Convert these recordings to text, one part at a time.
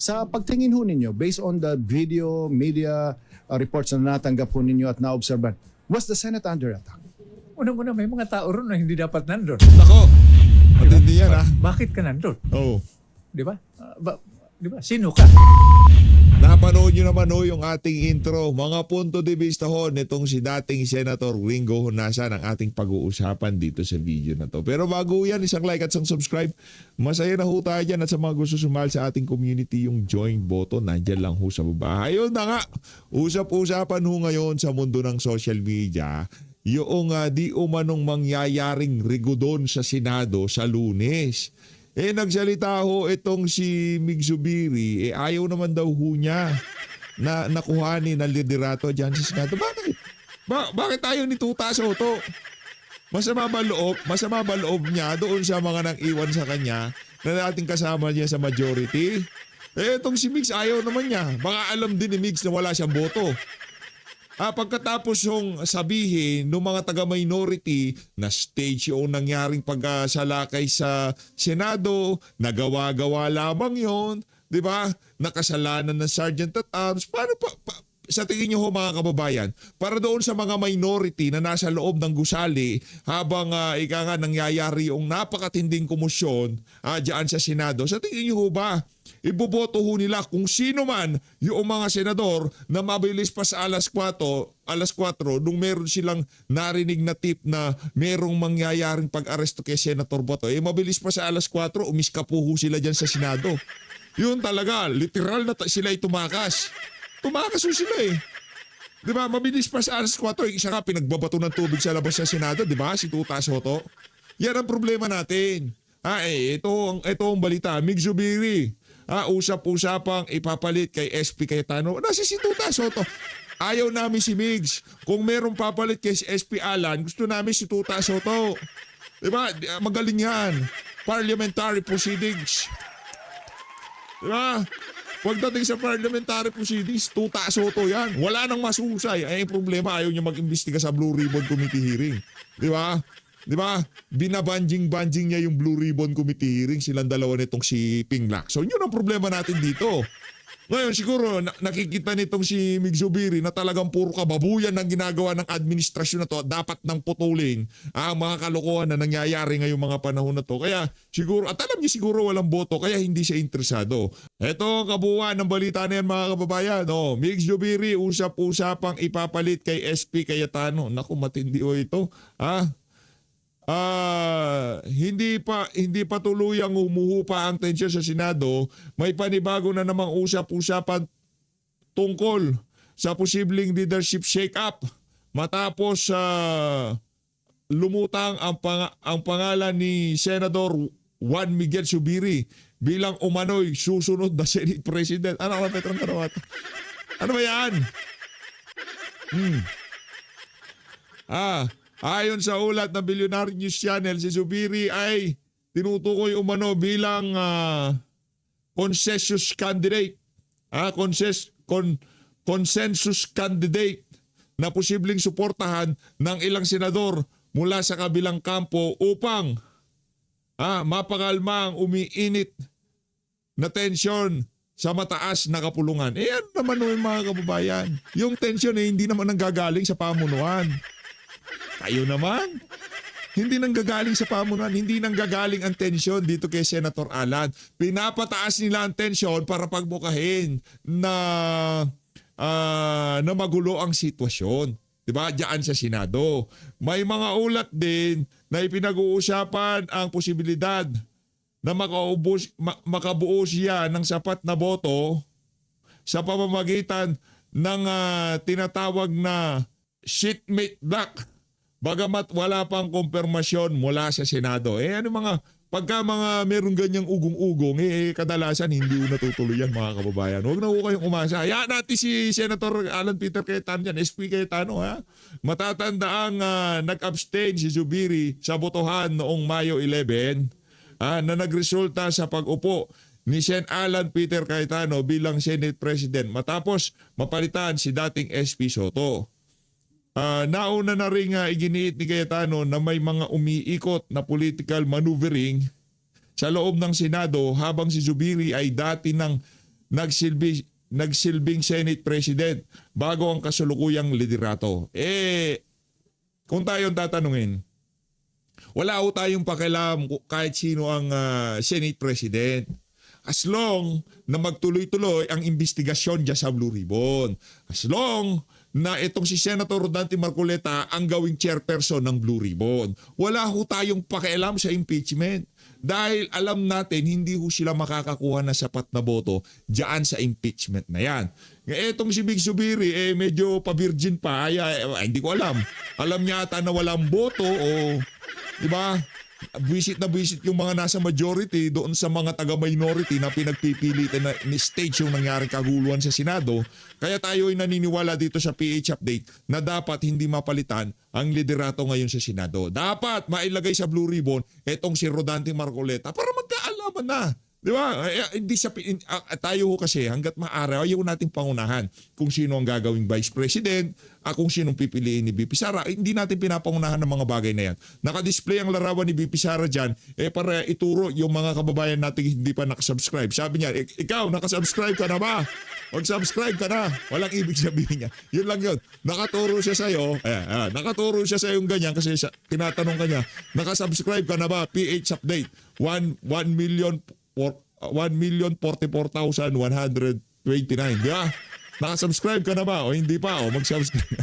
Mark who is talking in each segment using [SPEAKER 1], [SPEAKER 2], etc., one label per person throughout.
[SPEAKER 1] Sa pagtingin ho ninyo, based on the video, media reports na natanggap ho ninyo at na-observe, was the Senate under attack?
[SPEAKER 2] Unang-una, may mga tao ron na hindi dapat nandun.
[SPEAKER 3] Nako, matindi yan ha.
[SPEAKER 2] Bakit ka nandun?
[SPEAKER 3] Oo.
[SPEAKER 2] Di ba? Di ba? Sino ka?
[SPEAKER 3] Napanood nyo naman ho yung ating intro. Mga punto de vista ho nitong si dating Senator Ringo Honasan ang ating pag-uusapan dito sa video na to. Pero bago yan, isang like at isang subscribe. Masaya na ho tayo dyan at sa mga gusto sumali sa ating community, yung join button, nandyan lang ho sa baba. Ayun na nga, usap-usapan ho ngayon sa mundo ng social media yung di umanong mangyayaring rigodon sa Senado sa Lunes. Nagsalita ho itong si Mig Zubiri, ayaw naman daw ho niya na nakuhanin ng liderato dyan sa Senado. Bakit? Bakit ayaw ni Tuta Soto? Masama ba loob niya doon sa mga nang iwan sa kanya na dating kasama niya sa majority? Itong si Migs ayaw naman niya. Baka alam din ni Migs na wala siyang boto. Pagkatapos yung sabihin ng mga taga-minority na stage yung nangyaring pagsalakay sa Senado, nagawa-gawa lamang yon, di ba? Nakasalanan ng Sergeant at Arms. Paano sa tingin niyo ho mga kababayan, para doon sa mga minority na nasa loob ng gusali habang ika nga nangyayari yung napakatinding komosyon dyan sa Senado, sa tingin niyo ho ba iboboto ho nila kung sino man yung mga senador na mabilis pa sa alas 4 nung meron silang narinig na tip na merong mangyayaring pag-aresto kay Senator Boto, mabilis pa sa alas 4 umiskapo ho sila dyan sa Senado. Yun talaga, literal na sila ay tumakas. Tumakas ho sila Di ba? Mabilis pa sa alas 4, isa nga pinagbabato ng tubig sa labas sa Senado, di ba? Si Tuta Soto. Yan ang problema natin. Ito ang balita. Mig Zubiri, usap-usapang ipapalit kay SP Cayetano. Nasa si Tuta Soto. Ayaw namin si Migs. Kung merong papalit kay SP Alan, gusto namin si Tuta Soto. Diba? Magaling yan. Parliamentary proceedings. Diba? Pagdating sa parliamentary proceedings, Tuta Soto yan. Wala nang masusay. Ay, yung problema, ayaw niya mag-imbestiga sa Blue Ribbon Committee hearing. Diba? Diba? Binabanjing-banjing niya yung Blue Ribbon Committee hearing, silang dalawa nitong si Ping Lacson. Yun ang problema natin dito. Ngayon siguro nakikita nitong si Mig Zubiri na talagang puro kababuyan ng ginagawa ng administrasyon na to. Dapat nang putulin ang mga kalokohan na nangyayari ngayong mga panahon na to. Kaya siguro, at alam niya siguro walang boto, kaya hindi siya interesado. Ito ang kabuuan ng balita na yan mga kababayan. Mig Zubiri usap-usapang ipapalit kay SP Cayetano. Naku, matindi ito. Hindi pa tuluyang humuhupa ang tensyon sa Senado. May panibago na namang usap-usapan tungkol sa posibleng leadership shake-up matapos lumutang ang pangalan ni Senador Juan Miguel Zubiri bilang umano'y susunod na Senate President. Ano ka, Petrong Karawat? Ano ba yan? Ayon sa ulat ng Billionaire News Channel, si Zubiri ay tinutukoy umano bilang consensus candidate. Consensus candidate na posibleng suportahan ng ilang senador mula sa kabilang kampo upang mapakalma ang umiinit na tensyon sa mataas na kapulungan. Ano naman yung mga kababayan? Yung tensyon hindi naman nanggagaling sa pamunuan. Kayo naman, hindi nanggagaling sa pamunuan, hindi nanggagaling ang tensyon dito kay Senator Alan. Pinapataas nila ang tensyon para pagbukahin na magulo ang sitwasyon. Diba? Diyan sa Senado. May mga ulat din na ipinag-uusapan ang posibilidad na makabuo siya ng sapat na boto sa pamamagitan ng tinatawag na shitmate block. Bagamat wala pang kumpirmasyon mula sa Senado. Pagka mga merong ganyang ugong-ugong, kadalasan hindi natutuloy yan mga kababayan. Huwag na ho kayong umasa. Hayaan natin si Senator Alan Peter Cayetano yan, SP Cayetano Matatandaang nag-abstain si Zubiri sa botohan noong Mayo 11 na nagresulta sa pag-upo ni Sen Alan Peter Cayetano bilang Senate President matapos mapalitan si dating SP Soto. Nauna na rin iginiit ni Cayetano na may mga umiikot na political maneuvering sa loob ng Senado habang si Zubiri ay dati nang nagsilbing Senate President bago ang kasulukuyang liderato. Kung tayong tatanungin, wala ho tayong pakialam kahit sino ang Senate President. As long na magtuloy-tuloy ang investigasyon dyan sa Blue Ribbon. As long na itong si Senator Rodante Marcoleta ang gawing chairperson ng Blue Ribbon. Wala ho tayong pakialam sa impeachment. Dahil alam natin, hindi ho sila makakakuha ng sapat na boto dyan sa impeachment na yan. Itong si Big Zubiri, medyo pa-virgin pa. Hindi ko alam. Alam niya ata na walang boto o, di ba? Visit na visit yung mga nasa majority doon sa mga taga-minority na pinagpipilitan na ni stage yung nangyaring kaguluhan sa Senado. Kaya tayo ay naniniwala dito sa PH Update na dapat hindi mapalitan ang liderato ngayon sa Senado. Dapat mailagay sa Blue Ribbon etong si Rodante Marcoleta para magkaalaman na. Di ba? Hindi tayo ho kasi hanggat maaari ayaw nating pangunahan kung sino ang gagawing Vice President, kung sinong pipiliin ni BP Sara. Hindi natin pinapangunahan ng mga bagay na yan. Nakadisplay ang larawan ni BP Sara dyan para ituro yung mga kababayan natin hindi pa nakasubscribe. Sabi niya, ikaw nakasubscribe ka na ba? Mag-subscribe ka na. Walang ibig sabihin niya. Yun lang yun. Nakaturo siya sa'yo. Nakaturo siya sa'yo yung ganyan kasi tinatanong ka niya, nakasubscribe ka na ba? PH Update. 1,044,129. Di ba? Nakasubscribe ka na ba? O hindi pa? O mag-subscribe.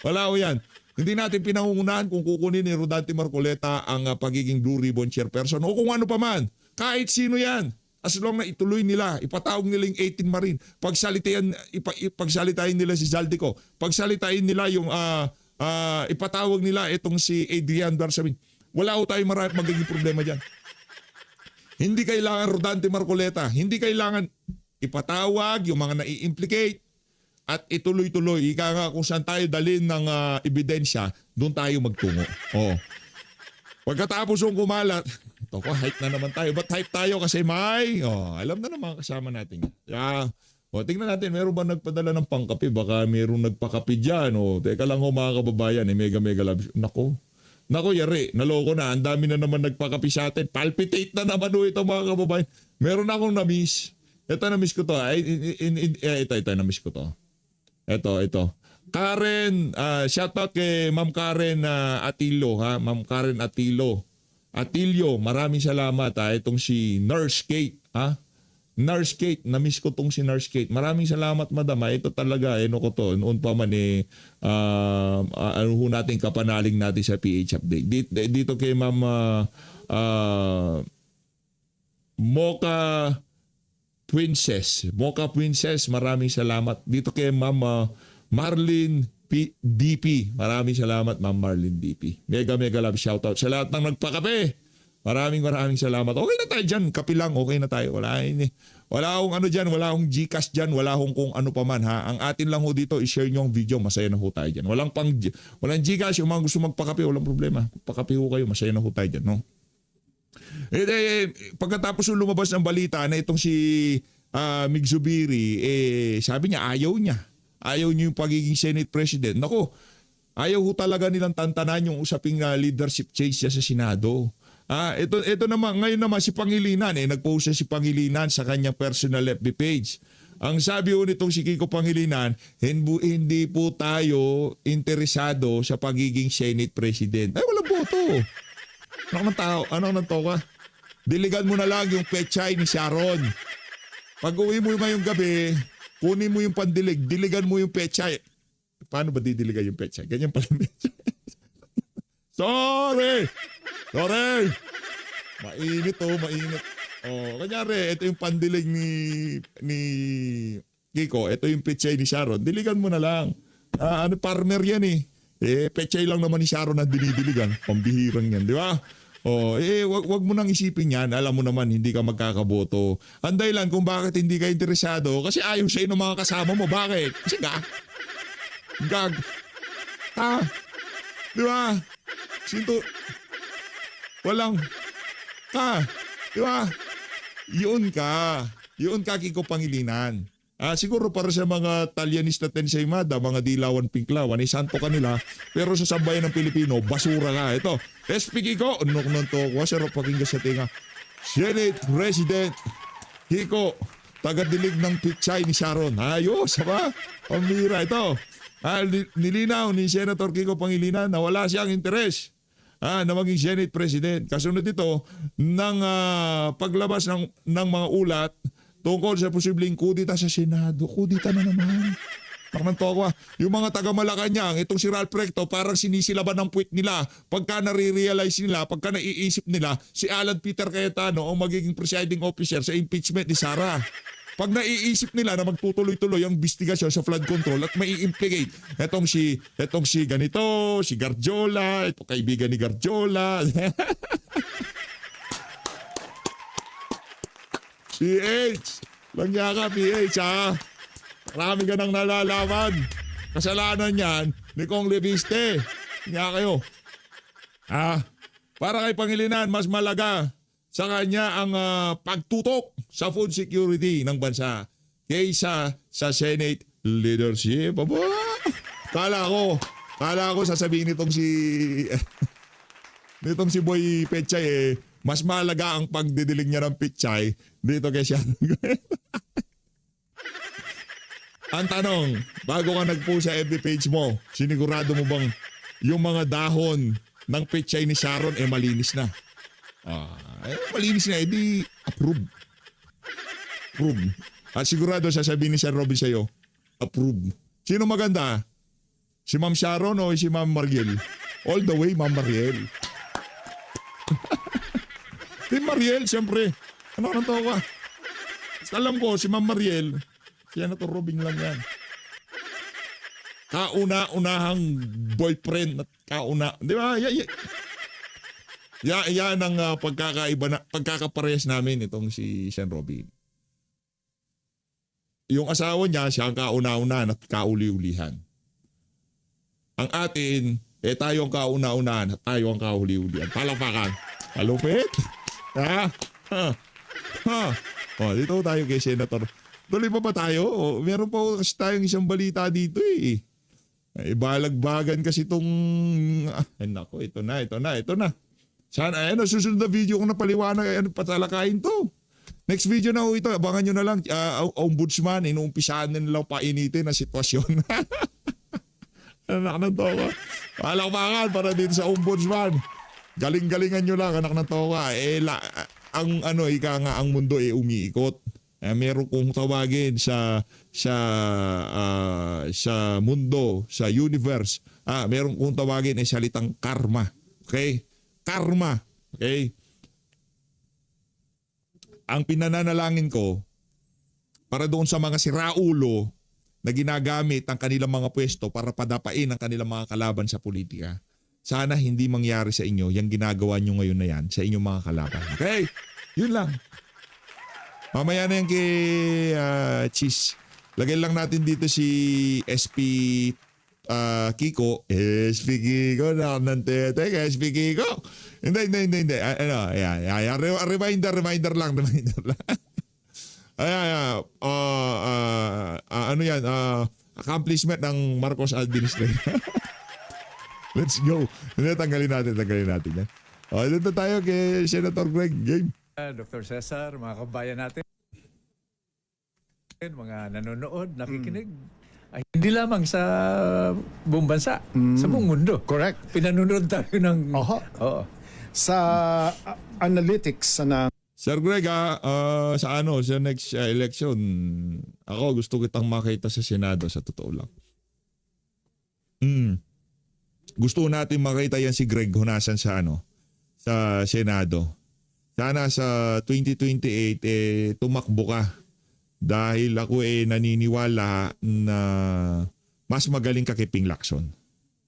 [SPEAKER 3] Wala o yan. Hindi natin pinangungunahan kung kukunin ni Rodante Marcoleta ang pagiging Blue Ribbon Chairperson o kung ano pa man. Kahit sino yan. As long na ituloy nila, ipatawag nila yung 18 Marine. Pagsalitain nila si Zaldico. Pagsalitain nila yung ipatawag nila itong si Adrian Darsamin. Wala o tayong magiging problema dyan. Hindi kailangan Rodante Marcoleta. Hindi kailangan ipatawag yung mga nai-implicate at ituloy-tuloy. Ika nga kung saan tayo dalhin ng ebidensya, doon tayo magtungo. Pagkatapos yung kumalat, ito ko, hype na naman tayo. Ba't hype tayo? Kasi alam na naman kasama natin. Tingnan natin, meron ba nagpadala ng pangkape? Baka meron nagpakape dyan. Teka lang mga kababayan, mega love. Nako, yari, naloko na. Ang dami na naman nagpakapi sa atin. Palpitate na naman ito mga kababayan. Meron akong na-miss. Ito, na-miss ko to. Ito, na-miss ko to. Ito. Karen, shoutout kay Ma'am Karen Atilo. Ma'am Karen Atilo. Atilio, maraming salamat. Itong si Nurse Kate. Nurse Kate, na-miss ko tong si Nurse Kate. Maraming salamat, madam. Ito talaga, ko to. Noon pa man natin kapanaling natin sa PH Update. Dito kay Ma'am Mocha Princess. Maraming salamat. Dito kay Ma'am Marlene DP. Maraming salamat, Ma'am Marlene DP. Mega love shoutout sa lahat ng nagpakape. Maraming salamat. Okay na tayo dyan. Kapi lang. Okay na tayo. Wala akong dyan. Wala akong Gcash dyan. Wala akong kung ano pa man. Ang atin lang ho dito, i-share nyo ang video. Masaya na ho tayo dyan. Walang Gcash. Yung mga gusto magpakape, walang problema. Pakape ho kayo. Masaya na ho tayo dyan. No? Pagkatapos yung lumabas ng balita na itong si Mig Zubiri, sabi niya, ayaw niya yung pagiging Senate President. Nako, ayaw ho talaga nilang tantanan yung usaping leadership change sa Senado. Ito naman, ngayon naman si Pangilinan, nag-post si Pangilinan sa kanyang personal FB page. Ang sabi ho nitong si Kiko Pangilinan, hindi po tayo interesado sa pagiging Senate President. Ay, walang boto. Ano nang tao ka? Diligan mo na lang yung pechay ni Sharon. Pag uwi mo ngayong gabi, kunin mo yung pandilig, diligan mo yung pechay. Paano ba didiligan yung pechay? Ganyan pala yung pechay. Sorry! Mainit. Kanyari, ito yung pandilig ni Kiko. Ito yung pechay ni Sharon. Diligan mo na lang. Partner yan pechay lang naman ni Sharon na dinidiligan. Pambihirang yan, di ba? Wag mo nang isipin yan. Alam mo naman, hindi ka magkakaboto. Ang dahilan kung bakit hindi ka interesado, kasi ayaw sa'yo ng mga kasama mo. Bakit? Kasi gag. Di ba? Walang di ba? Yun ka, Kiko Pangilinan. Siguro para sa mga Talyanista Tensaymada, mga Dilawan Pinklawan, santo kanila, pero sa sambayan ng Pilipino, basura ka. Ito, SP Kiko, sarap pakinggan sa tinga. Senate President Kiko tagadilig ng pichay ni Sharon. Ayos, ba? Pambira ito. Nilinaw ni Senator Kiko Pangilinan na wala siyang interes na maging Senate President. Kasunod ito ng paglabas ng mga ulat tungkol sa posibleng kudita sa Senado. Kudita na naman. Pakmanto yung mga taga-Malacanang, itong si Ralph Recto, parang sinisilaban ng puwit nila. Pagka nare-realize nila, pagka naiisip nila, si Alan Peter Cayetano ang magiging presiding officer sa impeachment ni Sara. Pag naiisip nila na magtutuloy-tuloy ang investigasyon sa flood control at mai-implicate etong si ganito, si Garjola, ito kaibigan ni Garjola. PH, langya ka PH ha. Marami ka nang nalalaman. Kasalanan yan ni Kong Leviste. Nga kayo. Para kay Pangilinan, mas malaga sa kanya ang pagtutok sa food security ng bansa kaysa sa Senate leadership. Aba, kala ko sasabihin nitong si Boy Pechay mas malaga ang pagdidilig niya ng Pechay dito kay siya. Ang tanong, bago ka nag-post sa FB page mo, sinigurado mo bang yung mga dahon ng pechay ni Sharon malinis na? Malinis na, edi approve. Approve. At sigurado sasabihin ni Sir Robin sa'yo, approve. Sino maganda? Si Ma'am Sharon o si Ma'am Mariel? All the way, Ma'am Mariel. Si Mariel, siyempre. Ano ka nang ka? Alam ko, si Ma'am Mariel, Senator Robin lang yan. Kauna-unahang boyfriend at di ba? Yan ang pagkakaparehas namin itong si Sen Robin. Yung asawa niya, siya ang kauna-unahan at kauli-ulihan. Ang atin, tayo ang kauna-unahan at tayo ang kauli-ulihan. Palapakan. Palupit. Dito tayo kay Senator. Tuloy pa ba tayo? Meron pa kasi tayong isang balita dito eh. Balagbagan kasi itong... nako, ito na. Sana, susunod na video kung napaliwanag, patalakayin to. Next video na ito, abangan nyo na lang. Ombudsman, inuumpisahan na nilang painitin na sitwasyon. Anak ng toka. Palakpakan para din sa ombudsman. Galing-galingan nyo lang, anak ng toka. Ang mundo umiikot. Meron kong tawagin sa mundo, sa universe. Meron kong tawagin salitang karma. Okay? Karma. Okay? Ang pinananalangin ko para doon sa mga siraulo na ginagamit ang kanilang mga pwesto para padapain ang kanilang mga kalaban sa politika. Sana hindi mangyari sa inyo yung ginagawa nyo ngayon na yan sa inyong mga kalaban. Okay? Yun lang. Mamaya na yan kay Cheese. Lagay lang natin dito si SP Kiko. SP Kiko na ng tete. SP Kiko. Hindi. Reminder lang. Accomplishment ng Marcos administration. Let's go. Tanggalin natin yan. Dito tayo kay Senator Greg. Game.
[SPEAKER 2] Dr. Cesar, mga kabayan natin, mga nanonood, nakikinig, ay hindi lamang sa buong bansa, sa buong mundo.
[SPEAKER 1] Correct.
[SPEAKER 2] Pinanonood tayo ng... Oo.
[SPEAKER 1] Sa analytics na
[SPEAKER 3] Sir Greg, sa next election, ako gusto kitang makita sa Senado sa totoo lang. Gusto natin makita yan si Greg Honasan sa Senado. Sana sa 2028 tumakbo ka dahil ako naniniwala na mas magaling ka kay Ping Lacson.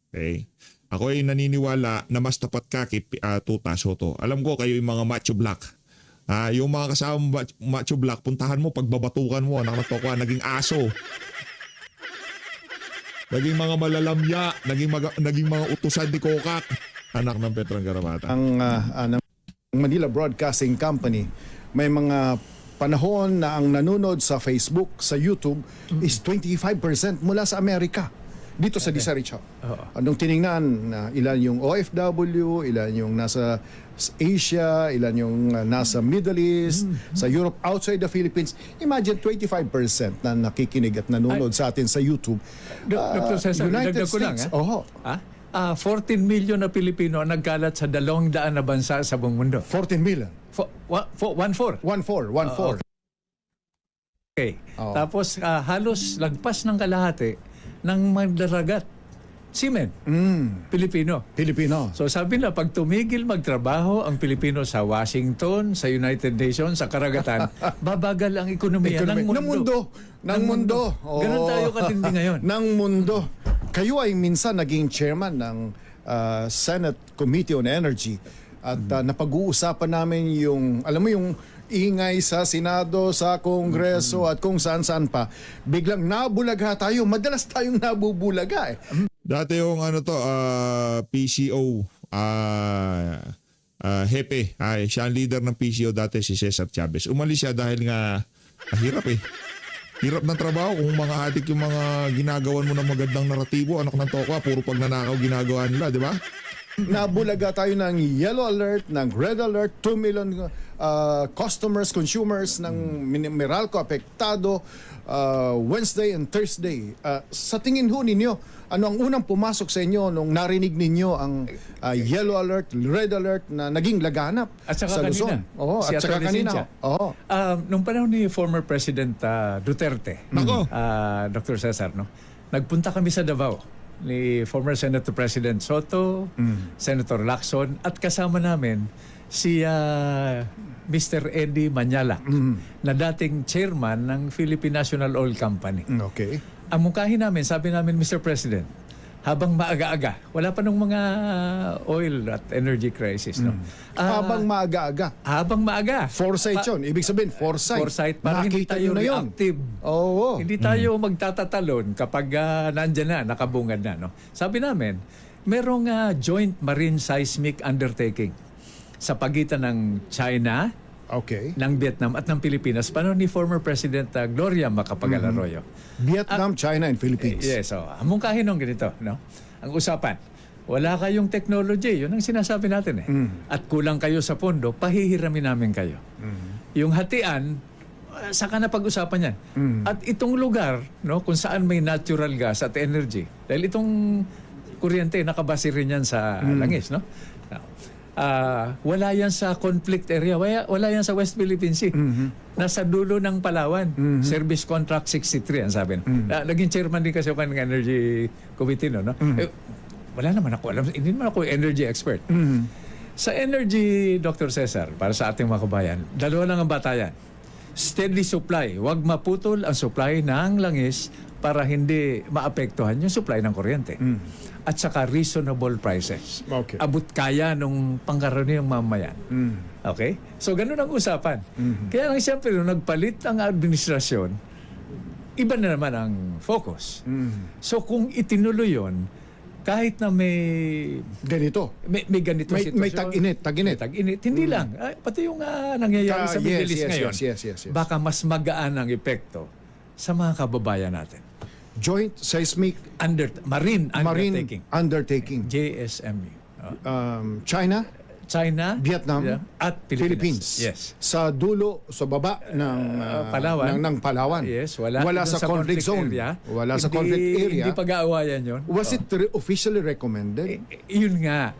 [SPEAKER 3] Okay? Ako naniniwala na mas tapat ka kay Tuta Soto. Alam ko kayo yung mga macho black. Yung mga kasama macho black, puntahan mo, pagbabatukan mo, naging aso. Naging mga malalamya, naging mga utusan ni Kokak, anak ng Petrang Garamata.
[SPEAKER 1] ang Manila Broadcasting Company, may mga panahon na ang nanonood sa Facebook, sa YouTube is 25% mula sa Amerika. dito sa Disaricha.
[SPEAKER 2] Oo.
[SPEAKER 1] Anong tiningnan na ilan yung OFW, ilan yung nasa Asia, ilan yung nasa Middle East, sa Europe, outside the Philippines. Imagine 25% na nakikinig at nanonood sa atin sa YouTube.
[SPEAKER 2] Dr. Cesar, dagdag ko lang.
[SPEAKER 1] Oho.
[SPEAKER 2] 14 million na Pilipino ang nagkalat sa 200 na bansa sa buong mundo.
[SPEAKER 1] 14 million.
[SPEAKER 2] 1-4.
[SPEAKER 1] 1-4.
[SPEAKER 2] Okay.
[SPEAKER 1] Oo.
[SPEAKER 2] Tapos halos lagpas ng kalahati ng magdaragat. Seamen. Pilipino.
[SPEAKER 1] Pilipino.
[SPEAKER 2] So sabi na, pag tumigil magtrabaho ang Pilipino sa Washington, sa United Nations, sa karagatan, babagal ang ekonomiya ng mundo.
[SPEAKER 1] Ng mundo. Oo.
[SPEAKER 2] Ganun tayo katindi ngayon.
[SPEAKER 1] Ng mundo. Kayo ay minsan naging chairman ng Senate Committee on Energy at napag-uusapan namin yung, alam mo yung ingay sa Senado, sa Kongreso at kung saan-saan pa. Biglang nabulaga tayo. Madalas tayong nabubulaga eh.
[SPEAKER 3] Dati yung PCO Hepe, siya ang leader ng PCO dati, si Cesar Chavez. Umalis siya dahil nga hirap eh. Hirap ng trabaho kung mga adik yung mga ginagawan mo ng magandang naratibo, anak ng tokwa, puro pagnanakaw ginagawa nila, di ba?
[SPEAKER 1] Nabulaga tayo ng yellow alert, ng red alert, 2 million customers, consumers ng Meralco apektado Wednesday and Thursday. Sa tingin ho ninyo, ano ang unang pumasok sa inyo nung narinig ninyo ang yellow alert, red alert na naging laganap
[SPEAKER 2] At saka
[SPEAKER 1] sa
[SPEAKER 2] kanina,
[SPEAKER 1] Luzon? Oo,
[SPEAKER 2] si
[SPEAKER 1] at saka
[SPEAKER 2] Atty.
[SPEAKER 1] kanina.
[SPEAKER 2] Cynthia.
[SPEAKER 1] Oo.
[SPEAKER 2] Nung panahon ni former President Duterte,
[SPEAKER 3] Nako.
[SPEAKER 2] Dr. Cesar, no? Nagpunta kami sa Davao ni former Senator President Soto, Senator Lacson, at kasama namin si Mr. Eddie Manyala, na dating chairman ng Philippine National Oil Company.
[SPEAKER 1] Okay.
[SPEAKER 2] Ang mungkahi namin, sabi namin, Mr. President, habang maaga-aga, wala pa nung mga oil at energy crisis, no?
[SPEAKER 1] Habang maaga-aga.
[SPEAKER 2] Habang maaga.
[SPEAKER 1] Foresight yun. Ibig sabihin, foresight.
[SPEAKER 2] Foresight, para hindi
[SPEAKER 1] Nakita
[SPEAKER 2] tayo
[SPEAKER 1] nyo na yun.
[SPEAKER 2] reactive.
[SPEAKER 1] Oo.
[SPEAKER 2] Hindi tayo magtatatalon kapag nandyan na, nakabungad na. No? Sabi namin, merong joint marine seismic undertaking sa pagitan ng China,
[SPEAKER 1] Okay.
[SPEAKER 2] ng Vietnam at ng Pilipinas, panahon ni former President Gloria Macapagal Arroyo.
[SPEAKER 1] Vietnam, China, and Philippines.
[SPEAKER 2] Yes, so mungkahin nung ganito, no? Ang usapan, wala kayong technology, yun ang sinasabi natin eh. At kulang kayo sa pondo, pahihiramin namin kayo. Yung hatian, saka na pag-usapan yan. At itong lugar, no, kung saan may natural gas at energy, dahil itong kuryente, nakabase rin yan sa langis, no? Wala yan sa conflict area. Wala yan sa West Philippine Sea. Nasa dulo ng Palawan. Service Contract 63, ang sabi. Naging chairman din kasi ako ng Energy Committee, no? Wala naman ako alam. Hindi naman ako energy expert. Sa energy, Dr. Cesar, para sa ating mga kabayan, dalawa lang ang batayan. Steady supply. Huwag maputol ang supply ng langis para hindi maapektuhan yung supply ng kuryente. At saka reasonable prices.
[SPEAKER 1] Okay.
[SPEAKER 2] Abot kaya nung pangkaraniwang mamayan. Okay? So, ganun ang usapan. Kaya lang siyempre, nung nagpalit ang administrasyon, iba na naman ang focus. So, kung itinuloy yun, kahit na may
[SPEAKER 1] Ganito.
[SPEAKER 2] ganito
[SPEAKER 1] May
[SPEAKER 2] sitwasyon.
[SPEAKER 1] tag-init.
[SPEAKER 2] May tag-init. Hindi lang. Pati yung nangyayari sa Middle East ngayon,
[SPEAKER 1] yes.
[SPEAKER 2] baka mas magaan ang epekto sa mga kababayan natin.
[SPEAKER 1] Joint Seismic
[SPEAKER 2] Marine Undertaking.
[SPEAKER 1] Undertaking.
[SPEAKER 2] JSMU.
[SPEAKER 1] China,
[SPEAKER 2] China,
[SPEAKER 1] Vietnam,
[SPEAKER 2] at Philippines. Yes.
[SPEAKER 1] Sa dulo, sa baba ng
[SPEAKER 2] Palawan.
[SPEAKER 1] ng Palawan.
[SPEAKER 2] Yes, wala
[SPEAKER 1] sa conflict zone.
[SPEAKER 2] area.
[SPEAKER 1] Wala sa conflict area.
[SPEAKER 2] Hindi pag-aawayan yun.
[SPEAKER 1] Was it officially recommended?
[SPEAKER 2] Yun nga,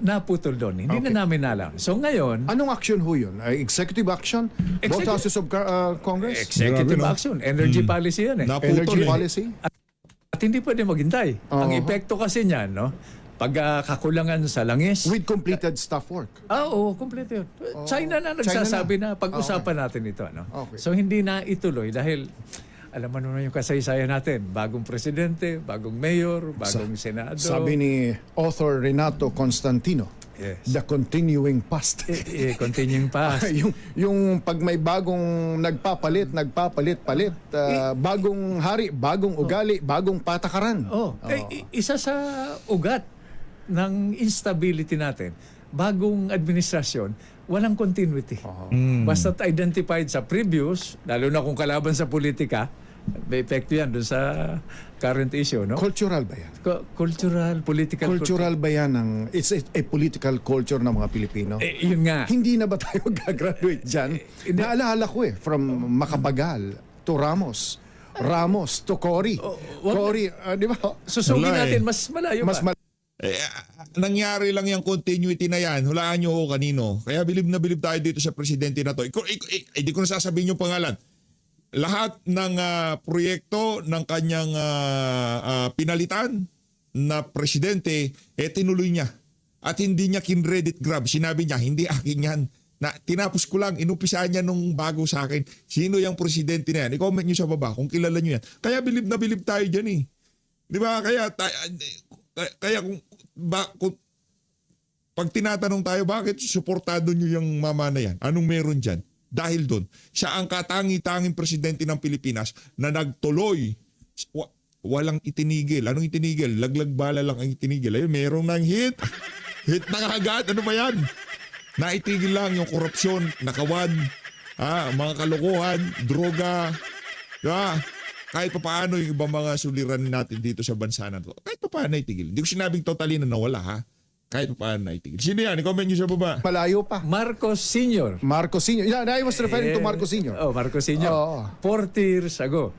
[SPEAKER 2] naputol doon. Hindi na namin alam. So ngayon,
[SPEAKER 1] Anong action ho yun? Executive action? Both
[SPEAKER 2] Executive-
[SPEAKER 1] houses of Congress?
[SPEAKER 2] executive
[SPEAKER 3] Grabe, no?
[SPEAKER 2] action, energy policy yan eh.
[SPEAKER 3] Naputol
[SPEAKER 1] Energy
[SPEAKER 3] eh.
[SPEAKER 1] policy?
[SPEAKER 2] At hindi pwede maghintay. Ang epekto kasi niyan, no? Pag kakulangan sa langis.
[SPEAKER 1] With completed staff work?
[SPEAKER 2] Oo, kompleto yun. China na nagsasabi na pag-usapan natin ito. No?
[SPEAKER 1] Okay.
[SPEAKER 2] So hindi na ituloy dahil alam mo naman yung kasaysayan natin. Bagong presidente, bagong mayor, bagong senado.
[SPEAKER 1] Sabi ni author Renato Constantino,
[SPEAKER 2] Yes.
[SPEAKER 1] the continuing past.
[SPEAKER 2] Continuing past.
[SPEAKER 1] yung pag may bagong nagpapalit, bagong hari, bagong ugali, bagong patakaran.
[SPEAKER 2] Isa sa ugat ng instability natin, bagong administrasyon, walang continuity. Basta't identified sa previous, lalo na kung kalaban sa politika, May epekto yan doon sa current issue, no?
[SPEAKER 1] Cultural ba yan?
[SPEAKER 2] Cultural, political.
[SPEAKER 1] Cultural ba yan ng, it's a political culture ng mga Pilipino?
[SPEAKER 2] Yun nga.
[SPEAKER 1] Hindi na ba tayo gagraduate dyan? Naalala ko from Macapagal to Ramos. Ramos to Cory. Cory, di ba?
[SPEAKER 2] Susugin
[SPEAKER 3] Wala
[SPEAKER 2] natin,
[SPEAKER 3] eh.
[SPEAKER 2] mas malayo
[SPEAKER 1] Mas
[SPEAKER 2] pa.
[SPEAKER 3] Nangyari lang yung continuity na yan. Hulaan nyo ho kanino. Kaya bilib na bilib tayo dito sa presidente na to. Hindi ko na sasabihin yung pangalan. Lahat ng proyekto ng kanyang pinalitan na presidente, tinuloy niya. At hindi niya kinredit grab. Sinabi niya, hindi akin yan. Na, tinapos ko lang, inumpisahan niya nung bago sa akin. Sino yung presidente na yan? I-comment niyo sa baba kung kilala niyo yan. Kaya bilib na bilib tayo dyan eh. Di ba? Kaya kung pag tinatanong tayo, bakit suportado niyo yung mama na yan? Anong meron dyan? Dahil doon, siya ang katangi-tanging presidente ng Pilipinas na nagtuloy. Walang itinigil. Anong itinigil? Laglag bala lang ang itinigil. Ayun, merong nang hit. Hit na agad. Ano ba yan? Naitigil lang yung korupsyon, nakawan, mga kalokohan, droga. Diba? Kahit pa paano yung ibang mga suliran natin dito sa bansa na to. Kahit pa paano naitigil. Hindi ko sinabing totally na nawala ha. Kahit pa paano naitigil. Sino yan? I-comment nyo sa baba.
[SPEAKER 1] Malayo pa.
[SPEAKER 2] Marcos Sr.
[SPEAKER 1] Marcos Sr. Yeah, I was referring to Marcos Sr.
[SPEAKER 2] Oh, Marcos Sr.
[SPEAKER 1] Oo.
[SPEAKER 2] 40 years ago.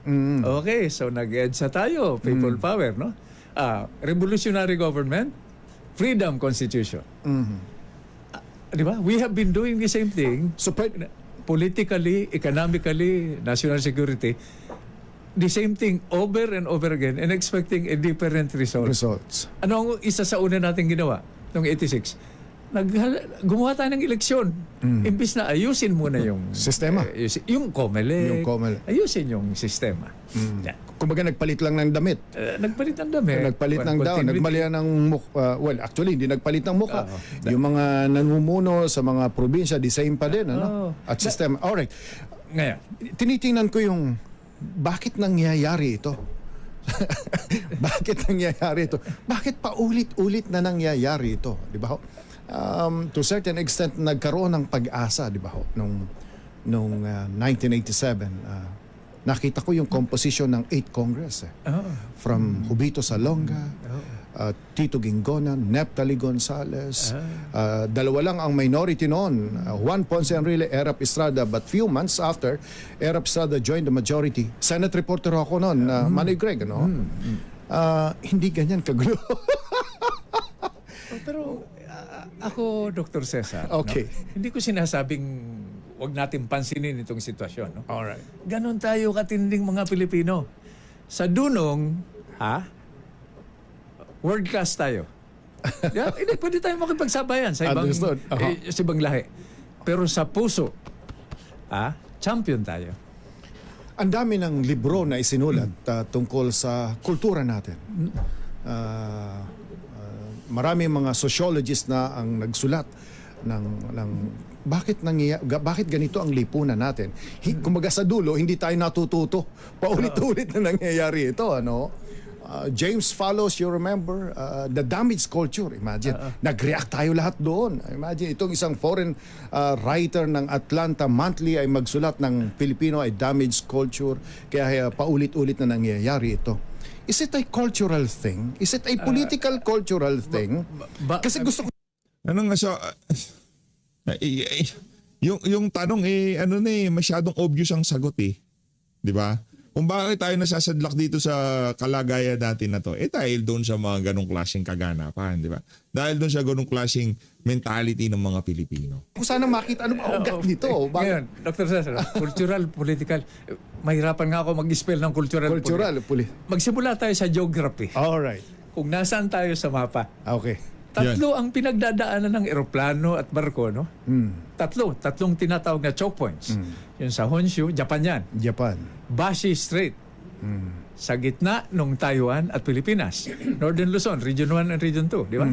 [SPEAKER 2] Okay, so nag-EDSA tayo. People power, no? Revolutionary government, freedom constitution. Di ba? We have been doing the same thing.
[SPEAKER 1] So,
[SPEAKER 2] Politically, economically, national security, the same thing over and over again and expecting a different result.
[SPEAKER 1] results.
[SPEAKER 2] Ano ang isa sa una natin ginawa noong 86? Gumawa tayo ng eleksyon. Imbis na ayusin muna yung
[SPEAKER 1] Sistema.
[SPEAKER 2] Yung COMELEC.
[SPEAKER 1] Yung COMELEC.
[SPEAKER 2] Ayusin yung sistema. Yeah.
[SPEAKER 1] Kumbaga nagpalit lang ng damit.
[SPEAKER 2] Nagpalit ng damit.
[SPEAKER 1] Nagpalit ng daon, nagmalian ng mukha. Well, actually, hindi nagpalit ng mukha. Yung mga nanumuno sa mga probinsya, the same pa din, ano? At sistema. Alright.
[SPEAKER 2] Ngayon,
[SPEAKER 1] Tinitingnan ko yung bakit nangyayari ito? Bakit nangyayari ito? Bakit paulit-ulit na nangyayari ito? Di ba ho? To a certain extent, nagkaroon ng pag-asa, di ba ho? Nung 1987, nakita ko yung composition ng 8th Congress. From Jubito Salonga, Tito Gingonan, Neptali Gonzales. Dalawa lang ang minority noon. Juan Ponce Enrile, Erap Estrada. But few months after, Erap Estrada joined the majority. Senate reporter ako noon, Manny Greg. Ano? Hindi ganyan kagulo.
[SPEAKER 2] pero ako, Dr. Cesar,
[SPEAKER 1] Okay.
[SPEAKER 2] no? Hindi ko sinasabing wag natin pansinin itong sitwasyon. No?
[SPEAKER 1] Alright.
[SPEAKER 2] Ganon tayo katinding mga Pilipino. Sa dunong, word class tayo. Hindi, pwede tayo makipagsabayan sa ibang,
[SPEAKER 1] Understood.
[SPEAKER 2] sa ibang lahi. Pero sa puso, champion tayo.
[SPEAKER 1] Ang dami ng libro na isinulat tungkol sa kultura natin. Marami mga sociologists na ang nagsulat ng bakit ganito ang lipunan natin. Kumbaga sa dulo, hindi tayo natututo. Paulit-ulit na nangyayari ito. Ano? James Fallows, you remember? The damaged culture. Imagine. Nag-react tayo lahat doon. Imagine, itong isang foreign writer ng Atlanta Monthly ay magsulat ng Pilipino ay damaged culture. Kaya paulit-ulit na nangyayari ito. Is it a cultural thing? Is it a political cultural thing? Kasi gusto ko...
[SPEAKER 3] Ano nga sa... yung tanong masyadong obvious ang sagot eh. 'Di ba? Kung bakit tayo nasasadlak dito sa kalagayan natin na to, dahil doon sa mga ganong klaseng kaganapan, 'di ba? Dahil doon sa ganong klaseng mentality ng mga Pilipino.
[SPEAKER 1] Kung sana makita ano ba ugat nito.
[SPEAKER 2] Ngayon, Dr. Cesar, cultural, political. Mahirapan nga ako mag-spell ng cultural. Magsimula tayo sa geography.
[SPEAKER 1] Alright.
[SPEAKER 2] Kung nasaan tayo sa mapa.
[SPEAKER 1] Okay.
[SPEAKER 2] Tatlo ang pinagdadaanan ng eroplano at barko, no? Tatlong tinatawag na choke points. Yung sa Honshu, Japan yan.
[SPEAKER 1] Japan.
[SPEAKER 2] Bashi Strait. Sa gitna ng Taiwan at Pilipinas. Northern Luzon, Region 1 and Region 2, di ba?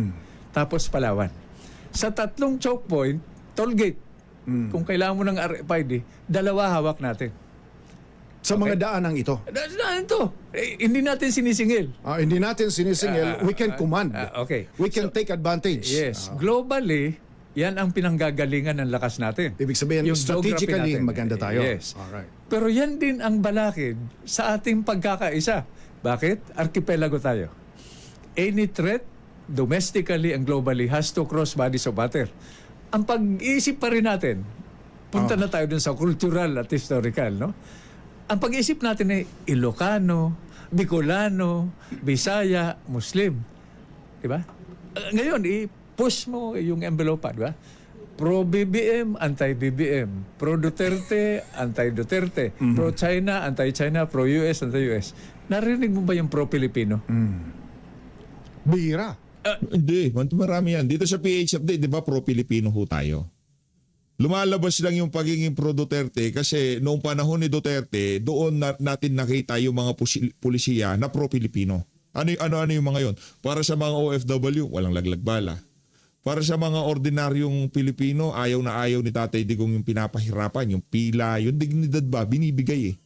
[SPEAKER 2] Tapos Palawan. Sa tatlong choke point, toll gate. Kung kailangan mo ng RFID, dalawa hawak natin.
[SPEAKER 1] Sa mga daanang ito.
[SPEAKER 2] Daan ito. Hindi natin sinisingil.
[SPEAKER 1] Hindi natin sinisingil. We can command.
[SPEAKER 2] Okay.
[SPEAKER 1] We can take advantage.
[SPEAKER 2] Yes. Globally, yan ang pinanggagalingan ng lakas natin.
[SPEAKER 1] Ibig sabihin,
[SPEAKER 2] Yung
[SPEAKER 1] strategically,
[SPEAKER 2] geography natin.
[SPEAKER 1] maganda tayo.
[SPEAKER 2] Yes.
[SPEAKER 1] Alright.
[SPEAKER 2] Pero yan din ang balakid sa ating pagkakaisa. Bakit? Arkipelago tayo. Any threat, domestically and globally, has to cross bodies of water. Ang pag-iisip pa rin natin, punta na tayo dun sa cultural at historical, no? Ang pag-iisip natin ay Ilocano, Bicolano, Bisaya, Muslim. Diba? Ngayon, i-push mo yung envelope, diba? Pro-BBM, anti-BBM. Pro-Duterte, anti-Duterte. Pro-China, anti-China. Pro-US, anti-US. Narinig mo ba yung pro-Pilipino?
[SPEAKER 1] Bihira.
[SPEAKER 3] Hindi, marami yan. Dito sa PH Update, di ba, pro-Pilipino ho tayo. Lumalabas lang yung pagiging pro-Duterte kasi noong panahon ni Duterte, doon natin nakita yung mga pulisiya na pro-Pilipino. Ano yung mga yon? Para sa mga OFW, walang laglag bala. Para sa mga ordinaryong Pilipino, ayaw na ayaw ni Tatay Digong yung pinapahirapan, yung pila, yung dignidad ba, binibigay eh.